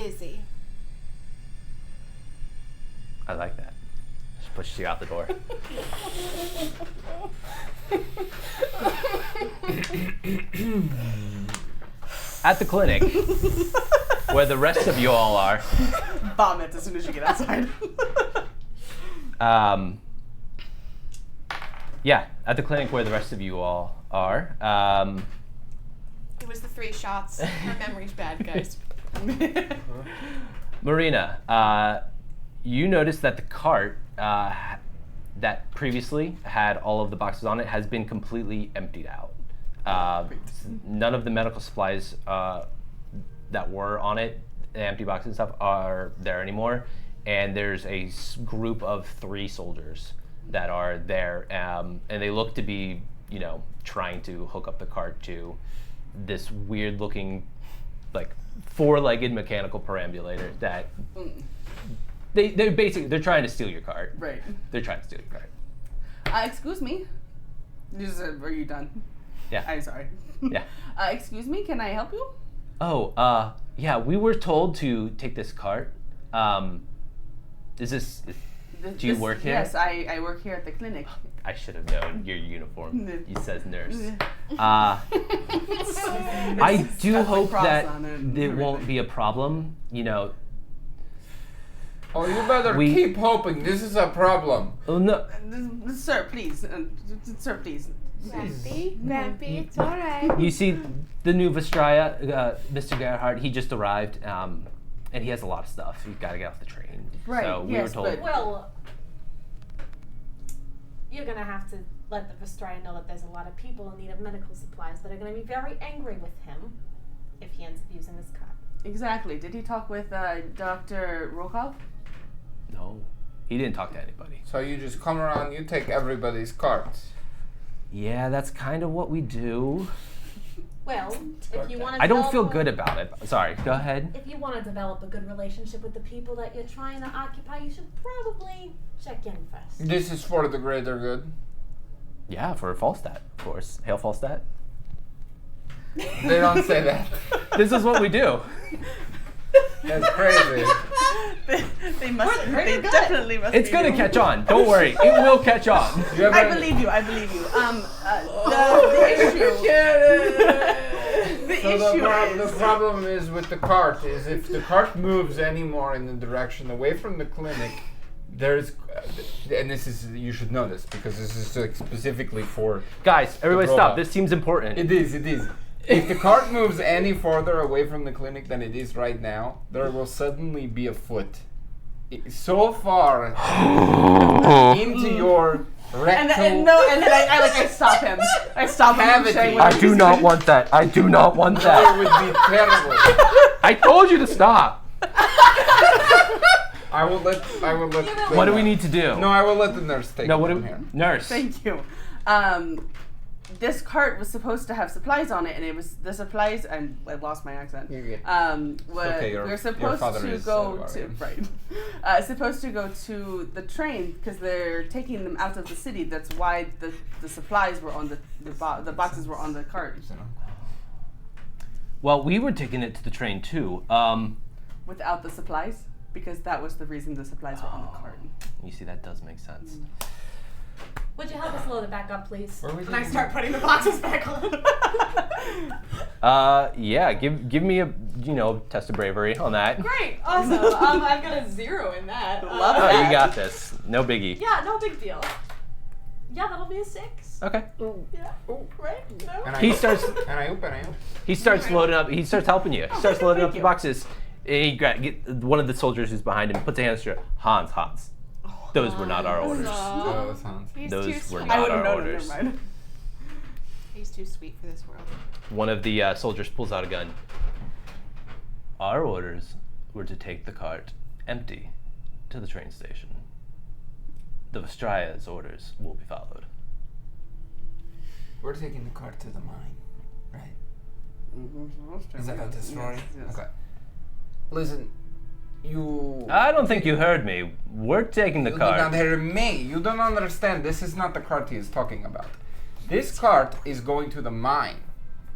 Izzy. I like that. Just pushes you out the door. At the clinic, where the rest of you all are, Vomit as soon as you get outside. yeah, at the clinic where the rest of you all are, It was the 3 shots. My memory's bad, guys. Marina, you noticed that the cart that previously had all of the boxes on it has been completely emptied out. None of the medical supplies that were on it, the empty boxes and stuff, are there anymore. And there's a group of 3 soldiers that are there, and they look to be, trying to hook up the cart to this weird-looking, like, 4-legged mechanical perambulator that they're basically they're trying to steal your cart. Right. They're trying to steal your cart. Excuse me. Are you done? Yeah. I'm sorry. Yeah. Excuse me, can I help you? Oh, yeah, we were told to take this cart. Do you work here? Yes, I work here at the clinic. I should have known your uniform. It says nurse. It's I do got the hope cross that on it and it won't everything. be a problem. Oh, you better We- keep hoping. This is a problem. Oh no. Sir, please. Sir, please. Grampy, it's alright. You see, the new Vestraya, Mr. Gerhardt, he just arrived, and he has a lot of stuff. He's got to get off the train. Right, So we yes, were told. but- Well, you're gonna have to let the Vestraya know that there's a lot of people in need of medical supplies that are gonna be very angry with him if he ends up using this cart. Exactly. Did he talk with Dr. Rokov? No, he didn't talk to anybody. So you just come around, you take everybody's carts. Yeah, that's kind of what we do. Well, if you want to I don't feel good about it. Sorry, go ahead. If you want to develop a good relationship with the people that you're trying to occupy, you should probably check in first. This is for the greater good. Yeah, for Falstat, of course. Hail Falstat. They don't say that. This is what we do. That's crazy. They must. pretty They good. definitely must. It's be gonna doing- catch on. Don't worry. It will catch on. You ever- I believe you. I believe you. The issue. The So issue the is. problem is with the cart is if the cart moves any more in the direction away from the clinic, there's, and this is, you should know this because this is like specifically for. Guys, everybody Dobrava. stop. This seems important. It is. If the cart moves any farther away from the clinic than it is right now, there will suddenly be a foot so far into your rectal And then I stop him. I stop him. Cavity. Saying I what do he's not doing. want that. I do not want It that. would be terrible. I told you to stop. I will let. What do we need to do? No, I will let the nurse take No, it what do from we? here. Nurse. Thank you. This cart was supposed to have supplies on it, and it was the supplies. And I lost my accent. You're good. We okay, were your supposed father to is, go to Bavarian. supposed to go to the train because they're taking them out of the city. That's why the supplies were on the boxes were on the cart. Well, we were taking it to the train too. Without the supplies, because that was the reason the supplies were on the cart. You see, that does make sense. Would you help us load it back up, please? Where we And I taking start putting the boxes back on. Yeah. Give me a test of bravery on that. Great, awesome. I've got a 0 in that. Love Oh, that. you got this. No biggie. Yeah, no big deal. Yeah, that'll be a 6. Okay. Yeah, right? No? And He starts. And I open. He starts loading up. He starts helping you. He starts loading up thank the you. boxes. And he one of the soldiers who's behind him puts a hand on his shoulder. Hans. Those were not our orders. Oh, that sounds. He's Those too were sweet. not I would our have known. orders. Never mind. He's too sweet for this world. One of the soldiers pulls out a gun. Our orders were to take the cart empty to the train station. The Vestraya's orders will be followed. We're taking the cart to the mine, right? Is that the story? Yes. Okay. Listen, you. I don't think you heard me. We're taking the You did not cart. hear me. You don't understand. This is not the cart he is talking about. This cart is going to the mine.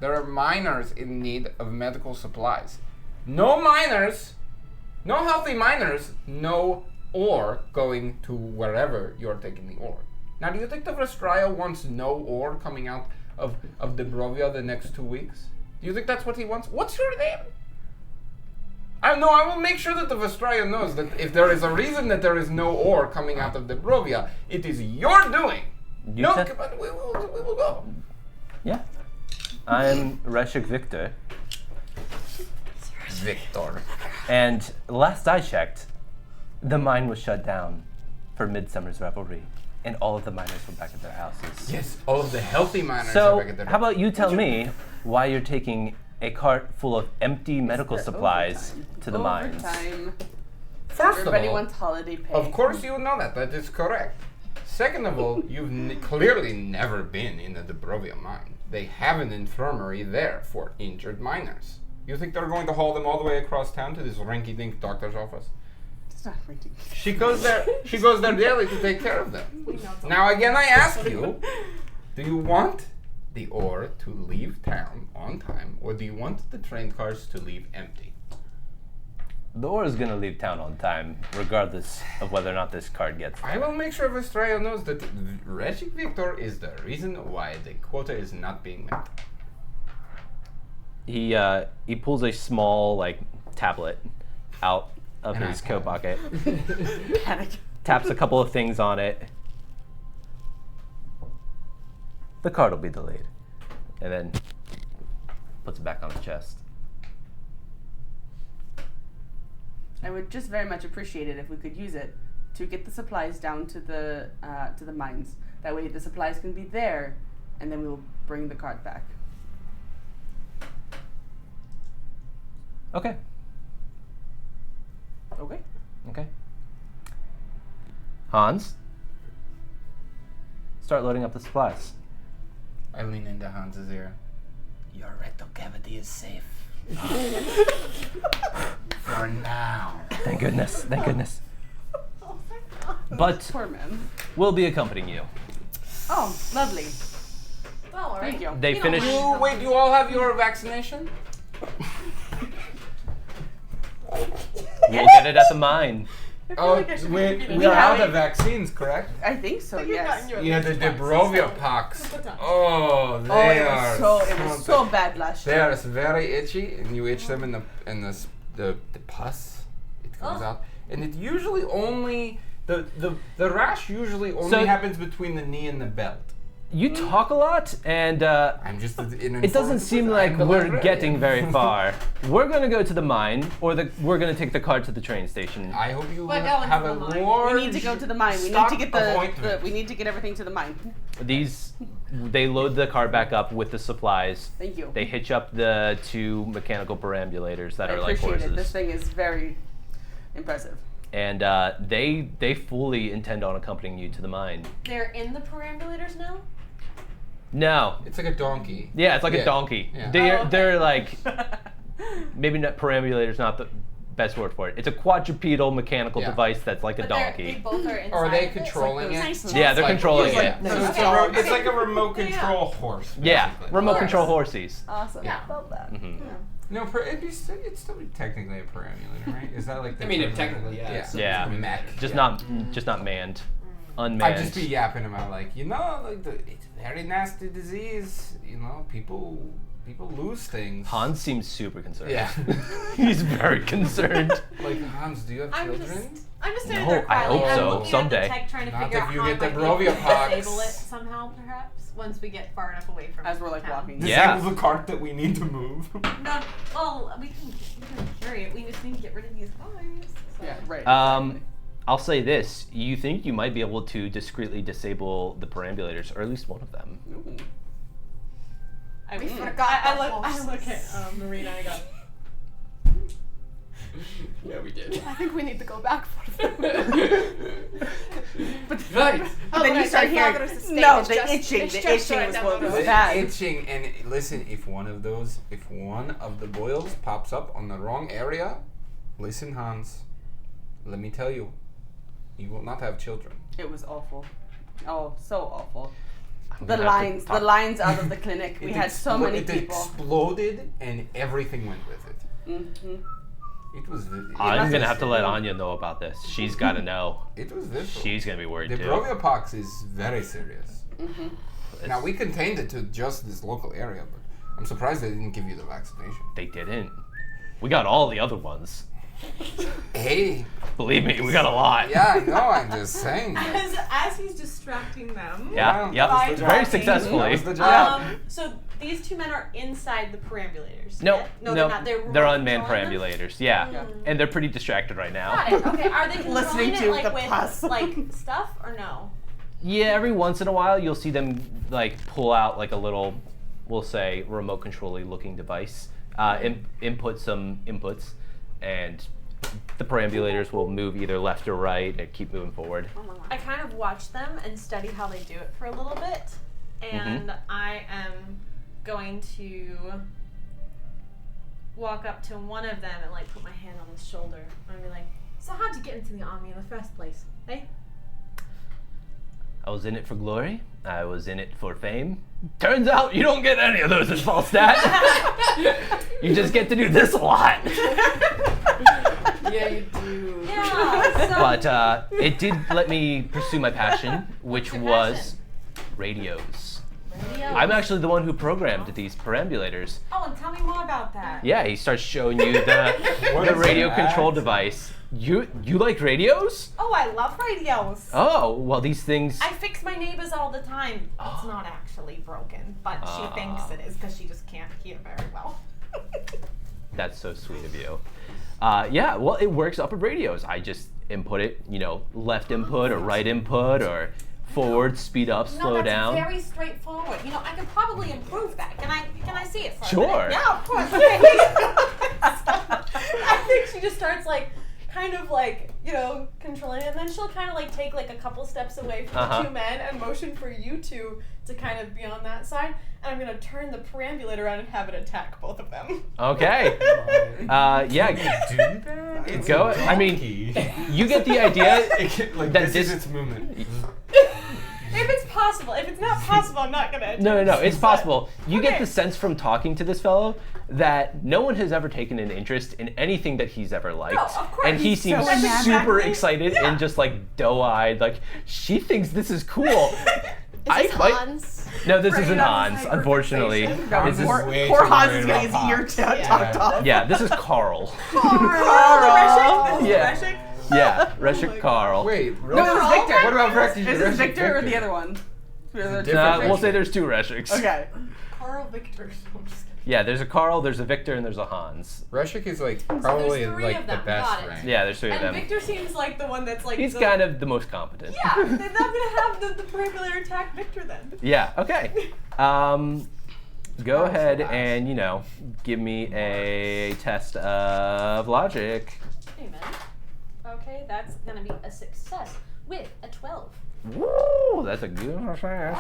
There are miners in need of medical supplies. No miners No healthy miners, no ore going to wherever you're taking the ore. Now, do you think the Vestraya wants no ore coming out of Dobrava the next 2 weeks? Do you think that's what he wants? What's your name? I will make sure that the Vestraya knows that if there is a reason that there is no ore coming out of Dobrava, it is your doing. But we will go. Yeah. I'm Reshik Victor. Victor. And last I checked, the mine was shut down for Midsummer's Revelry. And all of the miners were back at their houses. Yes, all of the healthy miners are So, back at their how about you tell me why you're taking a cart full of empty medical supplies to the mines? Overtime. First Everybody of all, wants holiday pay. of course you know that. That is correct. Second of all, you've clearly never been in the Dobrava mine. They have an infirmary there for injured miners. You think they're going to haul them all the way across town to this rinky-dink doctor's office? It's not ridiculous. She goes there daily to take care of them. Now again, I ask you, do you want the ore to leave town on time, or do you want the train cars to leave empty? The ore is going to leave town on time, regardless of whether or not this cart gets there. I will make sure Vestraya knows that Reshik Victor is the reason why the quota is not being met. He pulls a small tablet out of An his iPad. coat pocket, Panic. taps a couple of things on it. The cart will be delayed, and then puts it back on his chest. I would just very much appreciate it if we could use it to get the supplies down to the mines. That way the supplies can be there, and then we will bring the cart back. Okay. Okay. Okay. Hans, start loading up the supplies. I lean into Hans's ear. Your rectal cavity is safe. For now. Thank goodness. Thank goodness. But Poor man. we'll be accompanying you. Oh, lovely. Well, all right. Thank you. They finish. Wait, you all have your vaccination? We'll get it at the mine. Oh, we are out have of vaccines, correct? I think so. Yes. Yeah, the Dobrava pox. Oh, they Oh, it are was so bad last They year. are very itchy, and you itch them in the pus. It comes out, and it usually only the rash usually only So- happens between the knee and the belt. You talk a lot, and I'm just an it doesn't seem like we're getting very far. We're gonna go to the mine, or we're gonna take the cart to the train station. I hope you We're going have to a the mine. large. We need to go to the mine. We need stock to get of ointment. we need to get everything to the mine. They load the cart back up with the supplies. Thank you. They hitch up the 2 mechanical perambulators that I are like appreciate horses. it. This thing is very impressive. And they fully intend on accompanying you to the mine. They're in the perambulators now? No. It's like a donkey. Yeah, it's like Yeah. a donkey. Yeah. They're like, maybe not perambulator's not the best word for it. It's a quadrupedal mechanical Yeah. device that's like a But donkey. they both are inside Or are they of it? controlling it? Yeah, they're controlling it's it. like, so it's, it's like a remote control horse. Yeah, basically. remote Horse. control horses. Awesome. Yeah. Love that. Mhm. No, it'd still be technically a perambulator, right? Is that like the I mean, term? technically, yeah. Yeah. It's Yeah. It's a mech. Just yeah. not manned. Unmanned. I'd just be yapping about it's a very nasty disease. People lose things. Hans seems super concerned. Yeah. He's very concerned. Like, Hans, do you have I'm children? just standing No, there I quietly. hope I'm so, looking someday. At the tech trying to Not figure if out you how get I might the be able to Brovia pox. disable it somehow, perhaps, once we get far enough away from As we're like town. walking. Yeah. Disable the cart that we need to move. No, well, we can carry it. We just need to get rid of these cars. So. Yeah. Right. I'll say this. You think you might be able to discreetly disable the perambulators, or at least one of them. Ooh. We forgot I the look at Marina and I go, Yeah, we did. I think we need to go back for them. Right. But then you start hearing, no, the itching was what was bad. Itching, and listen, if one of the boils pops up on the wrong area, listen, Hans, let me tell you, you will not have children. It was awful. Oh, so awful. I'm The gonna have to lines talk- out of the clinic. We had so many it people. exploded, and everything went with it. Mm-hmm. It was. I'm gonna have to let Anya know about this. She's gotta know. It was visceral. She's gonna be worried The too. Broviopox is very serious. Now we contained it to just this local area, but I'm surprised they didn't give you the vaccination. They didn't. We got all the other ones. Hey. Believe me, we got a lot. Yeah, I know. I'm just saying. As he's distracting them. Yeah. Yep. By Very talking. successfully. That was the job. So these two men are inside the perambulators. No, Yeah? no, they're not. They're unmanned controlling them? perambulators. Yeah. And they're pretty distracted right now. Got it. Okay. Are they controlling Listening it to like the with pus. like stuff or no? Yeah, every once in a while you'll see them like pull out like a little, we'll say, remote control-y looking device, input some inputs, and the perambulators will move either left or right and keep moving forward. I kind of watch them and study how they do it for a little bit, and I am going to walk up to one of them and like put my hand on his shoulder and be like, So how'd you get into the army in the first place? Eh? I was in it for glory. I was in it for fame. Turns out you don't get any of those in Falstat. You just get to do this a lot. Yeah, you do. yeah. So But it did let me pursue my passion, which your was radios. I'm actually the one who programmed these perambulators. Oh, and tell me more about that. Yeah, he starts showing you What the is radio that? control device. You like radios? Oh, I love radios. Oh, well these things. I fix my neighbors all the time. It's not actually broken, but she thinks it is because she just can't hear very well. That's so sweet of you. Yeah, well it works off of radios. I just input it, left input or right input or forward, speed up, slow that's down. very straightforward. I could probably improve that. Can I see it for a Sure. minute? Yeah, of course. Okay. I think she just starts controlling it, and then she'll kind of take a couple steps away from the two men and motion for you two to kind of be on that side, and I'm gonna turn the perambulator around and have it attack both of them. Okay. Yeah. Do that? It's Go. a I mean, donkey. you get the idea. Like that this is its movement. If it's possible. If it's not possible, I'm not gonna. No, it's possible. You get Okay. the sense from talking to this fellow that no one has ever taken an interest in anything that he's ever liked. No, of course. And he He's seems so enamored. super excited Yeah. and just doe-eyed, she thinks this is cool. Is this Hans? No, this Preying isn't on his Hans, unfortunately. hyperfixation. This is, Poor- way Poor too Hans worried is getting his about ear Pops. chopped off. yeah, this is Carl. Carl. Yeah. Reshik? Yeah, Reshik Carl. Wait, No, this is Victor. What about Reshik? Is this Victor or the other one? different We'll say there's two Reshiks. Okay. Carl Victor. I'm just kidding. Yeah, there's a Carl, there's a Victor, and there's a Hans. Reshik is probably there's three of the them. best Got it. rank. Yeah, there's three of And them. Victor seems like the one that's He's the, kind of the most competent. Yeah, then I'm gonna have the perambulator attack Victor then. Yeah, okay. Go ahead and, give me a test of logic. Amen. Okay, that's gonna be a success with a 12. Woo, that's a good success.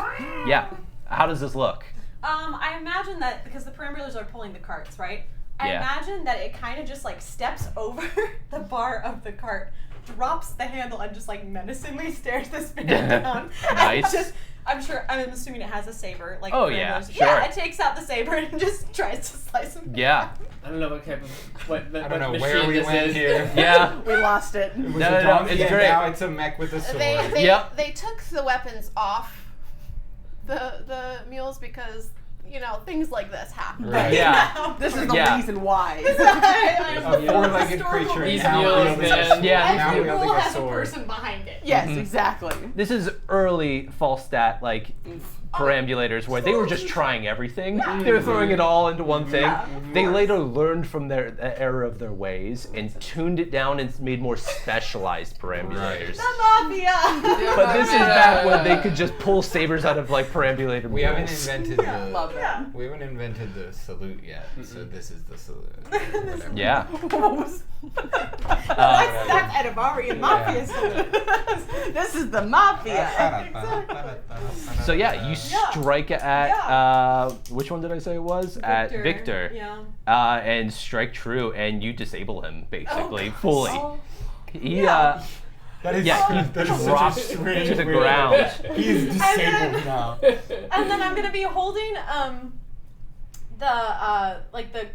Yeah, how does this look? I imagine that because the perambulators are pulling the carts, right? I Yeah. imagine that it kind of just steps over the bar of the cart, drops the handle, and just menacingly stares this man down. Nice. And I'm assuming it has a saber. Oh, yeah, perambulators. sure. Yeah, it takes out the saber and just tries to slice him. Yeah, I don't know what type of what I don't know machine where we this went is. here. yeah. We lost it. It was No, a no, donkey it's and great. now it's a mech with a sword. Yep. They took the weapons off the mules because things like this happen. Right. Yeah. This is the Yeah. reason why. A four-legged Historical creature. These now mules, wielding a man. sword. Yeah. Now Every wielding rule a has a sword. person behind it. Yes, exactly. This is early Falstat, perambulators where they were just trying everything. They were throwing it all into one thing. They later learned from their error of their ways and tuned it down and made more specialized perambulators. The mafia! But this is back when they could just pull sabers out of perambulator We haven't mules. invented Love the that. we haven't invented the salute yet, so this is the salute. Whatever. Yeah. That's Edabarian mafia salute. This is the mafia. So yeah, you strike at which one did I say it was? At Victor. Yeah. And strike true, and you disable him basically fully. Oh. He That is, Yeah, he that is drops such a strange to the way. ground. He's disabled now. And then I'm gonna be holding the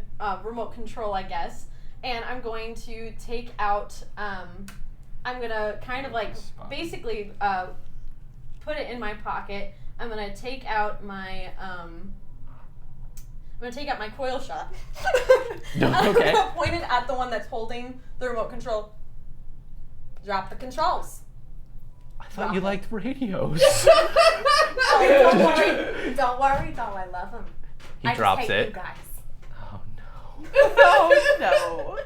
remote control, I guess, and I'm going to take out. I'm gonna kind of like basically put it in my pocket. I'm gonna take out my coil shot. I'm Okay. gonna point it at the one that's holding the remote control. Drop the controls. I thought you liked radios. Oh, don't worry, though. I love him. He I drops just hate it. You guys. Oh no. Oh no.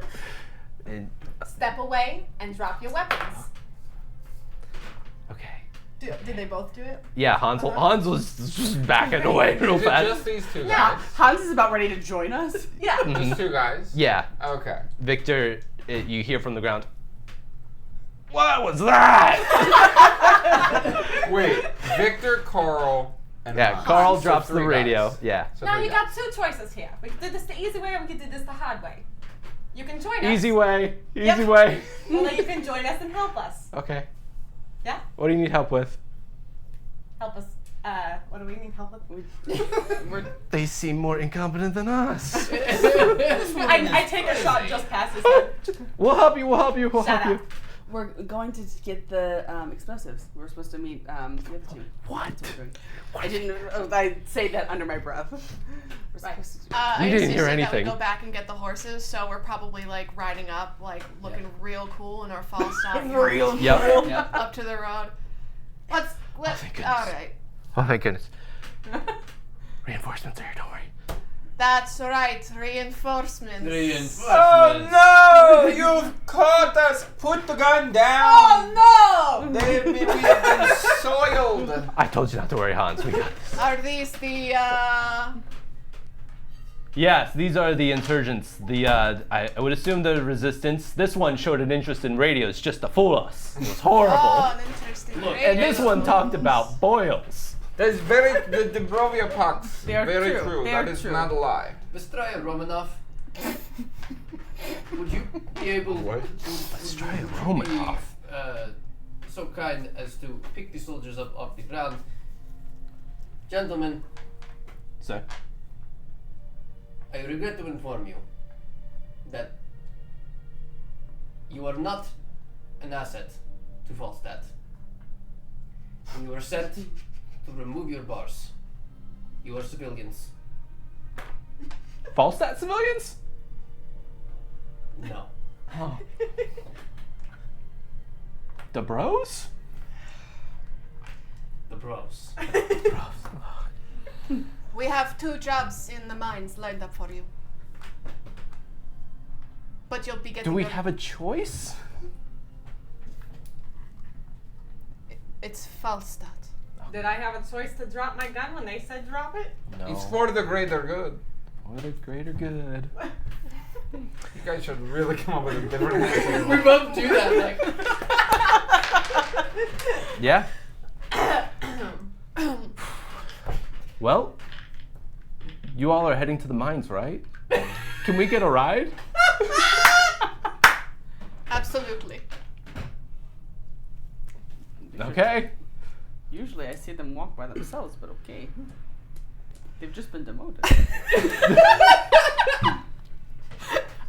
And, Step away and drop your weapons. okay. Did they both do it? Yeah, Hans was just backing away real Is it fast. just these two Yeah. guys? Hans is about ready to join us. Yeah. Just two guys? Yeah, Okay. Victor, you hear from the ground. What was that? Wait, Victor, Carl, and Yeah, Hans. Carl So drops the three radio. guys. Yeah. So Now three you guys. got two choices here. We can do this the easy way or we can do this the hard way. You can join us. Easy way. Easy Yep. way. Or then you can join us and help us. Okay. Yeah? What do you need help with? Help us. What do we need help with? They seem more incompetent than us. I take a shot just past his head. We'll help you. We'll help you. We'll Shut help you. up. We're going to get the explosives. We're supposed to meet the other two. What? That's we're doing. I didn't. I say that under my breath. We're Right. supposed to do. You I didn't insisted hear that anything. we go back and get the horses, so we're probably like riding up, like looking real cool in our Falstat. Real. Yep. Yep. Up to the road. Let's. thank goodness. All right. Oh, thank goodness. Reinforcements are here. Don't worry. That's right. Reinforcements. Oh no! You've caught us! Put the gun down! Oh no! We have been soiled! I told you not to worry, Hans. We got this. Are these the? Yes, these are the insurgents. I would assume the resistance. This one showed an interest in radios just to fool us. It was horrible. Oh, an interesting. Look, And this radio. one talked about boils. That's the Dobrava pucks. They are very true. They That are is true. not a lie. Mr. Romanov, would you be able What? Let's try would you Romanov. be, so kind as to pick the soldiers up off the ground? Gentlemen, So, I regret to inform you that you are not an asset to Falstat. When you are sent to remove your bars, you are civilians. Falstat civilians? No. Oh. The bros? The bros. We have 2 jobs in the mines lined up for you. But you'll be getting. Do we your- have a choice? It's Falstat. Did I have a choice to drop my gun when they said drop it? No. It's for the greater good. For the greater good. You guys should really come up with a different answer. We both do that, like. Yeah? Well, you all are heading to the mines, right? Can we get a ride? Absolutely. Okay. Usually I see them walk by themselves, but okay. They've just been demoted.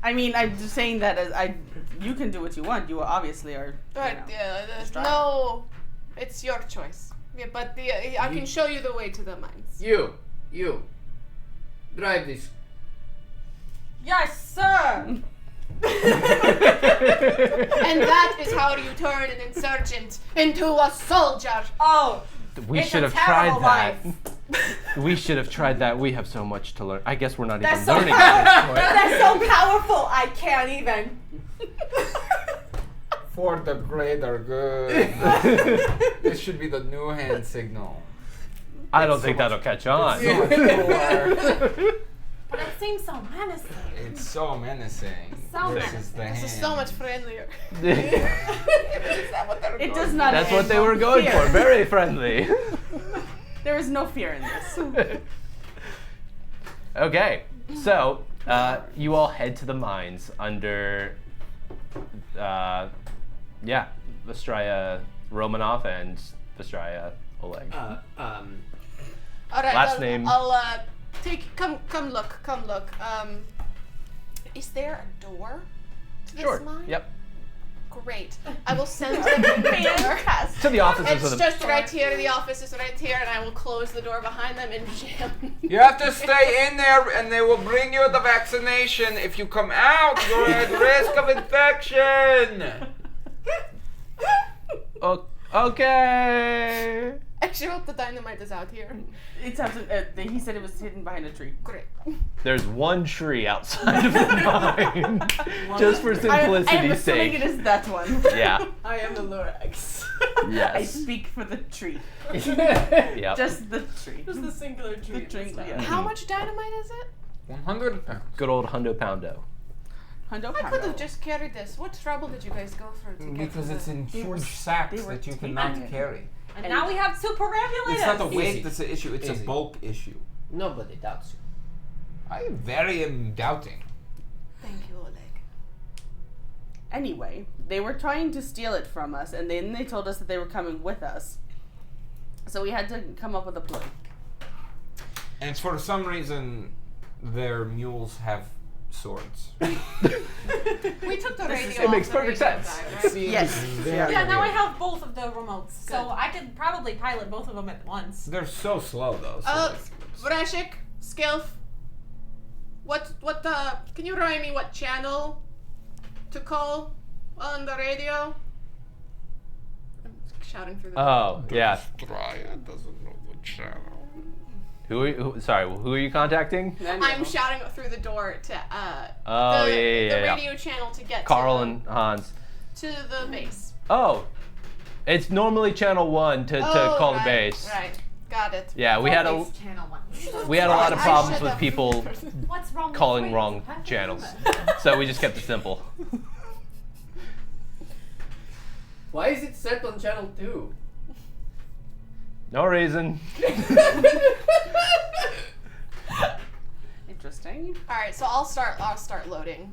I mean, I'm just saying that as you can do what you want. You obviously are. Right. You know, Yeah. There's strive. no. It's your choice. Yeah, but I can show you the way to the mines. You. Drive this. Yes, sir! And that is how you turn an insurgent into a soldier. Oh, We it's should a have tried terrible that. life. We should have tried that. We have so much to learn. I guess we're not That's even so learning at this point. That's so powerful, I can't even. For the greater good. This should be the new hand signal. I don't think that'll catch on. So much cooler. But it seems so menacing. It's so menacing. So versus the This hand. is so much friendlier. It does not. That's end what they were going fear. for. Very friendly. There is no fear in this. Okay, so you all head to the mines under, Vestraya Romanov and Vestraya Oleg. All right. Last name. I'll take. Come look. Is there a door to this Sure. mine? Yep. Great. I will send them the door. To the offices It's of the. just right here. The office is right here, and I will close the door behind them and jam. You have to stay in there, and they will bring you the vaccination. If you come out, you're at risk of infection. Okay. I sure hope the dynamite is out here. It's he said it was hidden behind a tree. Great. There's one tree outside of the mine, just for I am simplicity's assuming sake. it is that one. Yeah. I am the Lorax. Yes. I speak for the tree. Yep. Just the tree. Just the singular tree. The tree. Yeah. How much dynamite is it? 100 pounds. Good old hundo poundo. Hundo I could have poundo. just carried this. What trouble did you guys go through to get Because to it's the... in They were- huge sacks they were that you taking cannot it. carry. And now we have two perambulators. It's not the Easy. weight that's the issue, it's Easy. a bulk issue. Nobody doubts you. I am very doubting. Thank you, Oleg. Anyway, they were trying to steal it from us, and then they told us that they were coming with us. So we had to come up with a plan. And for some reason, their mules have swords. We took the radio It makes off the perfect radio sense. guy, right? Yes. Yeah, now I have both of the remotes, so Good. I could probably pilot both of them at once. They're so slow though. So Vrashik, Skilf, can you remind me what channel to call on the radio? I'm shouting through the Oh, yeah. Dobrava doesn't know the channel. Who are you contacting? I'm shouting through the door to Oh, the yeah. radio channel to get Carl to, and Hans. to the base. Oh, it's normally channel 1 to call the base. Right, got it. Yeah, we had a Base channel one. lot of I problems should with have- people What's wrong with calling brains? wrong I can't channels, remember. so we just kept it simple. Why is it set on channel 2? No reason. Interesting. All right, so I'll start loading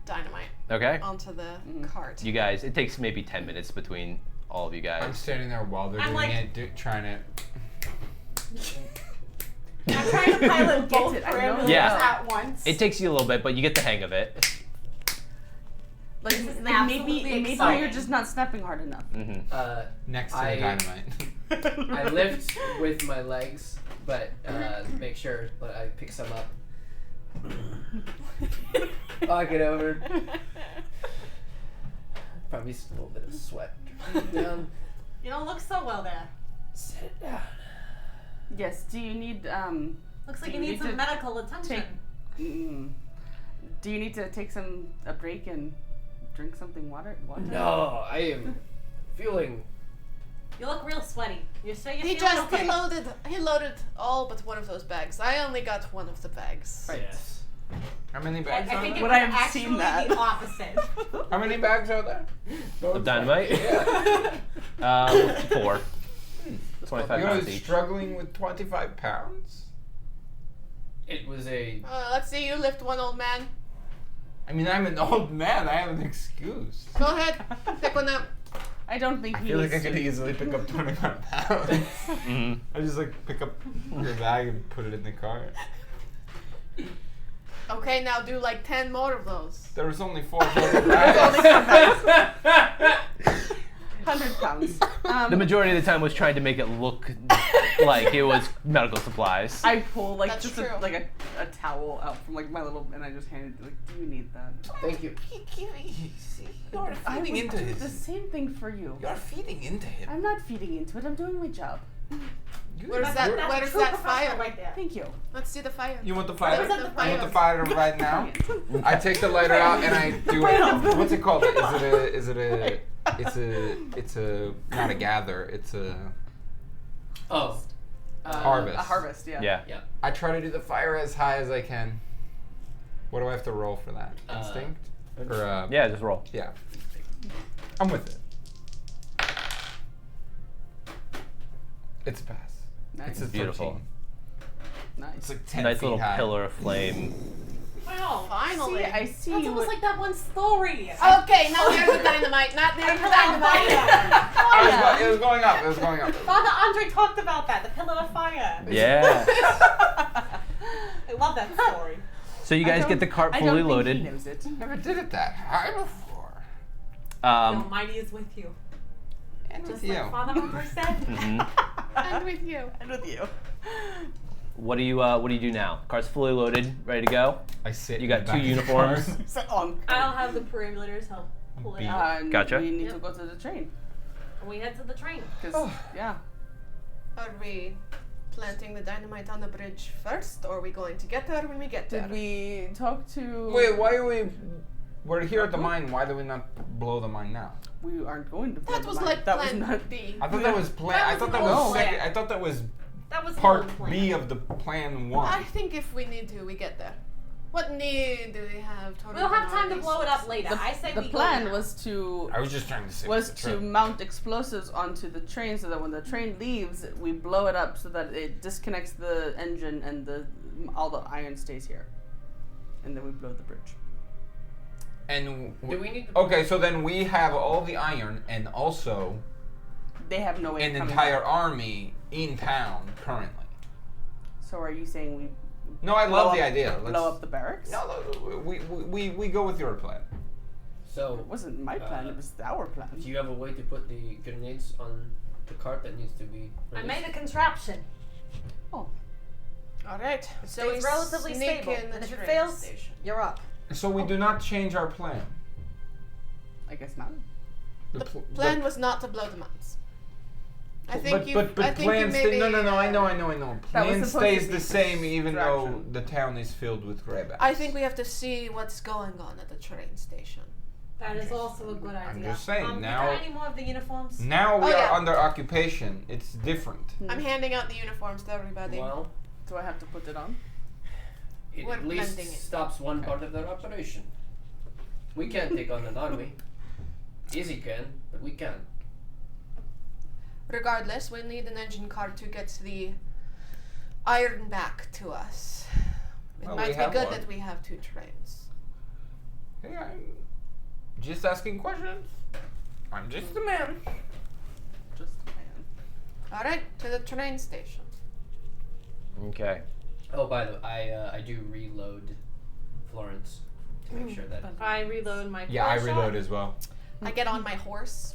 dynamite Okay. onto the cart. You guys, it takes maybe 10 minutes between all of you I'm guys. standing there while they're I'm doing like- it, trying to. I'm trying to pilot Get both it, I know. perambulators Yeah. at once. It takes you a little bit, but you get the hang of it. Like, This is maybe absolutely you're exciting. just not snapping hard enough. Hmm. Next to the I- dynamite. I lift with my legs, but make sure that I pick some up. Walk it over. Probably a little bit of sweat dripping down. You don't look so well there. Set it down. Yes. Do you need Looks like Do you you need need some to medical attention. do you need to take a break and drink something water? No, I am feeling. You look real sweaty. You say you're He feeling just okay. he loaded all but one of those bags. I only got one of the bags. Right. Yes. How many I bags are think it there? Would was I have actually seen that? the opposite. How many bags are there? Of dynamite? Yeah. 4. 25 You're pounds each. struggling with 25 pounds? It was a. Let's see you lift one, old man. I mean, I'm an old man. I have an excuse. Go ahead, pick one up. I don't think I he feel like needs I could to. easily pick up 25 pounds. Mhm. I just like pick up your bag and put it in the car. Okay, now do like 10 more of those. There was only 4 total bags. 100 pounds. The majority of the time was trying to make it look like it was medical supplies. I pull like That's just true. a towel out from like my little, and I just hand it like, do you need that? Thank you. You're I feeding would into do the his. same thing for you. You're feeding into him. I'm not feeding into it. I'm doing my job. Where's that? That's Where's true that professional fire? right there. Thank you. Let's see the fire. You want the fire? Where's You the want the fire? fire right now? I take the lighter out and I do it. What's it called? It's a not a gather. It's a Oh. harvest. A harvest, yeah. Yeah. I try to do the fire as high as I can. What do I have to roll for that? Uh, Instinct? Or Yeah, just roll. yeah. I'm with it. It's a pass. Nice. It's a Beautiful. 13. Nice. It's like 10 Nice feet little high. pillar of flame. Wow. Finally. See, I see That's you. almost like that one story. Okay, now there's the dynamite. Not there's the dynamite. It was going up. It was going up. Father Andre talked about that, the pillar of fire. Yeah. I love that story. So you guys get the cart I fully don't loaded. think he knows it. Never did it that high before. No, Mighty is with you. And Just with you. like Father Hunter said. Mhm. And with you. And with you. What do you do now? Cart's fully loaded, ready to go. I sit. You in got the two back of the uniforms. car. So on. I'll have the perambulators help pull it out. And Gotcha. we need Yep. to go to the train. We head to the train. Cause yeah, Are we planting the dynamite on the bridge first, or are we going to get there when we get there? did we talk to? Wait, why are we? We're here at the mine. Why do we not blow the mine now? We aren't going to. blow That the was mine. like that plan was not. B. I thought that was plan. That I was thought an that was old second. plan. I thought that was That was part the plan. B of the plan one. I think if we need to, we get there. What need do we have to We'll have time to organize blow it up this? later. I say The we plan go now. was to I was just trying to say. to mount explosives onto the train so that when the train leaves, we blow it up so that it disconnects the engine and all the iron stays here, and then we blow the bridge. And Do we need to okay, so then we have all the iron and also They have no way an of coming entire back. army in town currently. So are you saying we No, I blow love up, the idea. blow up the barracks? No, we go with your plan. So, It wasn't my plan. It was our plan. do you have a way to put the grenades on the cart that needs to be I released? made a contraption. All right. So we Stays relatively sneak stable, in the and if it train fails, station. you're up. So we do not change our plan. I guess not. The plan was not to blow the mines. I think but, you. but I think plan you maybe. no. I know. That was Plan supposed stays to the be same even though distraction. the town is filled with greybacks. I think we have to see what's going on at the train station. That is also a good idea. I'm just saying, Are now- there any more of the uniforms? Now we Oh, are yeah. under occupation. It's different. I'm handing out the uniforms to everybody. Well, Do I have to put it on? it We're at least blending it. stops one part of their operation. We can't take on an army. Izzy can, but we can. Regardless, we need an engine car to get the iron back to us. It Well, we might be have good one. that we have two trains. Hey, I'm just asking questions. I'm just a man. Just man. All right, to the train station. Okay. Oh, by the way, I do reload Florence to make sure that. I reload my Yeah, I core shot. reload as well. I get on my horse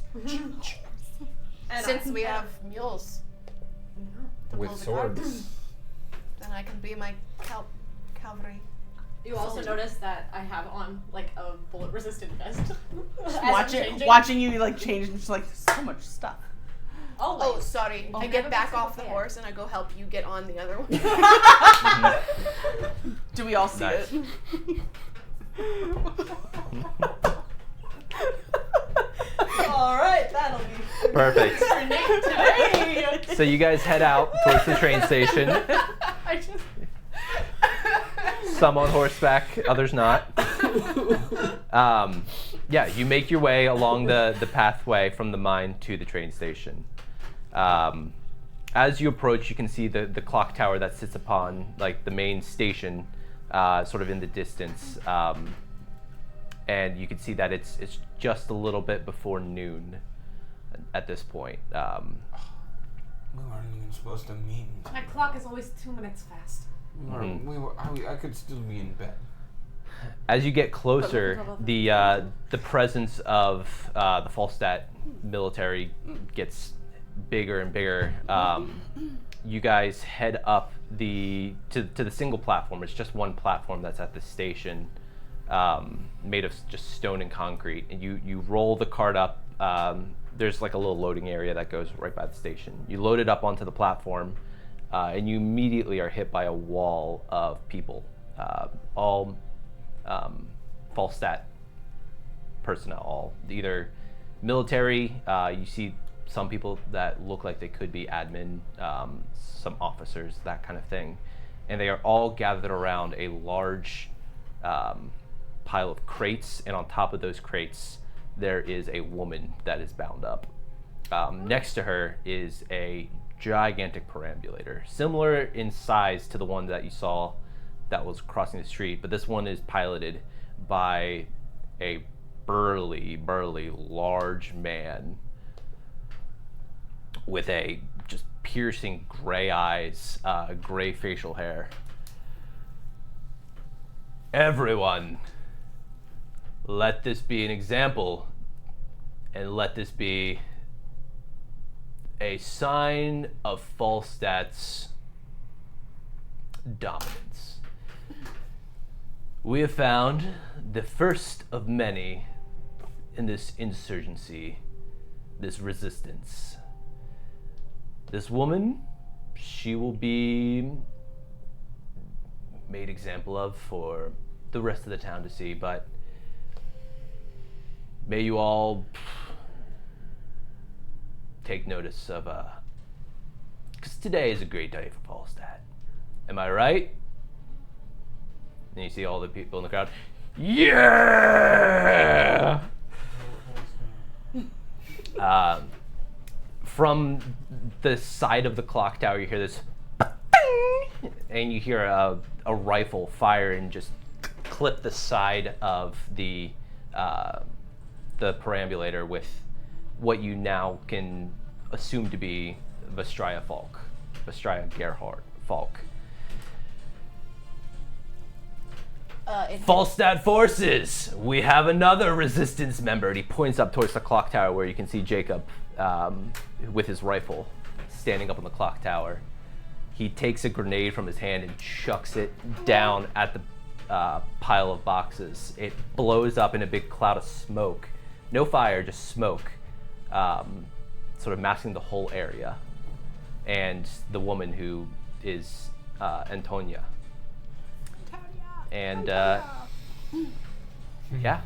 And since I- we have mules to With pull the cart. swords. Then I can be my cavalry. You also notice that I have on like a bullet resistant vest. As I'm changing. Watching you like change and just like so much stuff. Oh, Oh, sorry. I never get back been so off the prepared. horse and I go help you get on the other one. Do we all see Nice. it? all right, that'll be Perfect. for Nate today. So you guys head out towards the train station. I just. Some on horseback, others not. Yeah, you make your way along the pathway from the mine to the train station. As you approach, you can see the clock tower that sits upon like the main station, sort of in the distance, and you can see that it's just a little bit before noon at this point. We weren't even supposed to meet. My clock is always 2 minutes fast. I could still be in bed. As you get closer, the presence of the Falstat military gets bigger and bigger. You guys head up to the single platform. It's just one platform that's at the station, made of just stone and concrete. And you roll the cart up. There's like a little loading area that goes right by the station. You load it up onto the platform, and you immediately are hit by a wall of people, all Falstat personnel, all either military. You see some people that look like they could be admin, some officers, that kind of thing, and they are all gathered around a large pile of crates, and on top of those crates there is a woman that is bound up. Next to her is a gigantic perambulator, similar in size to the one that you saw that was crossing the street, but this one is piloted by a burly, large man with a just piercing gray eyes, gray facial hair. Everyone, let this be an example, and let this be a sign of Falstat's dominance. We have found the first of many in this insurgency, this resistance. This woman, she will be made example of for the rest of the town to see, but may you all take notice of, because today is a great day for Falstat. Am I right? And you see all the people in the crowd. Yeah! From the side of the clock tower, you hear this, and you hear a rifle fire and just clip the side of the perambulator with what you now can assume to be Vestraya Gerhard Falk. Falstat forces, we have another resistance member. And he points up towards the clock tower where you can see Jacob with his rifle standing up on the clock tower. He takes a grenade from his hand and chucks it down at the pile of boxes. It blows up in a big cloud of smoke. No fire, just smoke, sort of masking the whole area. And the woman who is Antonia. And yeah,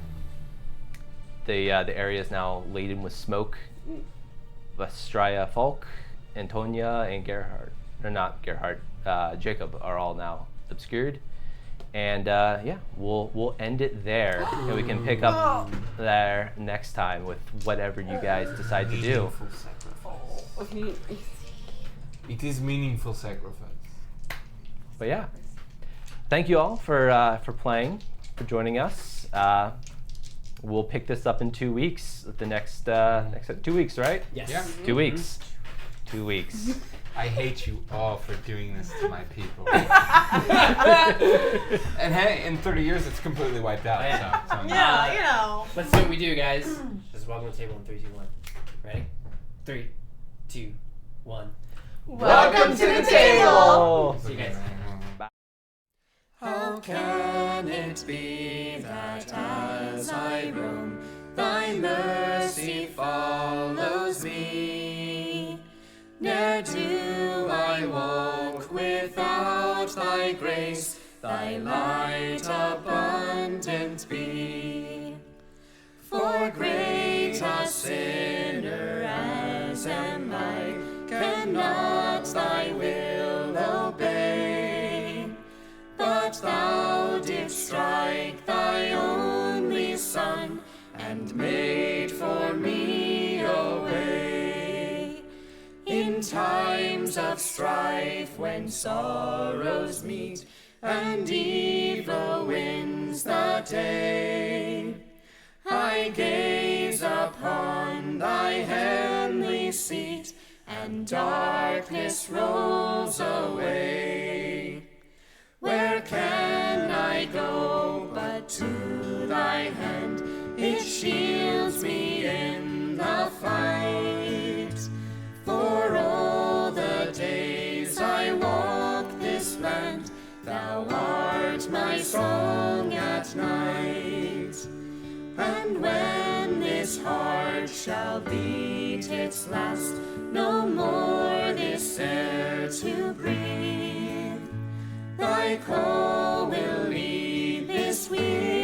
the area is now laden with smoke. Vestraya Falk, Antonia, and Gerhard, or not Gerhard, Jacob are all now obscured. And yeah, we'll end it there, and we can pick up there next time with whatever you guys decide to do. It is meaningful sacrifice. But yeah, thank you all for playing, for joining us. We'll pick this up in 2 weeks. The next 2 weeks, right? Yes. Yeah. 2 weeks. 2 weeks. I hate you all for doing this to my people. And hey, in 30 years, it's completely wiped out. So Yeah, you know. Let's see what we do, guys. Just welcome to the table in 3, 2, 1. Ready? 3, 2, 1. Welcome to the table. See you guys. How can it be that as I roam, thy mercy follows me? Ne'er do I walk without thy grace, thy light abundant be. For great a sinner as am I, cannot thy will obey. But thou didst strike thy only Son, and made for me a way. In times of strife, when sorrows meet, and evil wins the day, I gaze upon thy heavenly seat, and darkness rolls away. Where can I go but to thy hand? It shields me in the fight. For all the days I walk this land, thou art my song at night. And when this heart shall beat its last, no more this air to breathe, thy call will lead this weary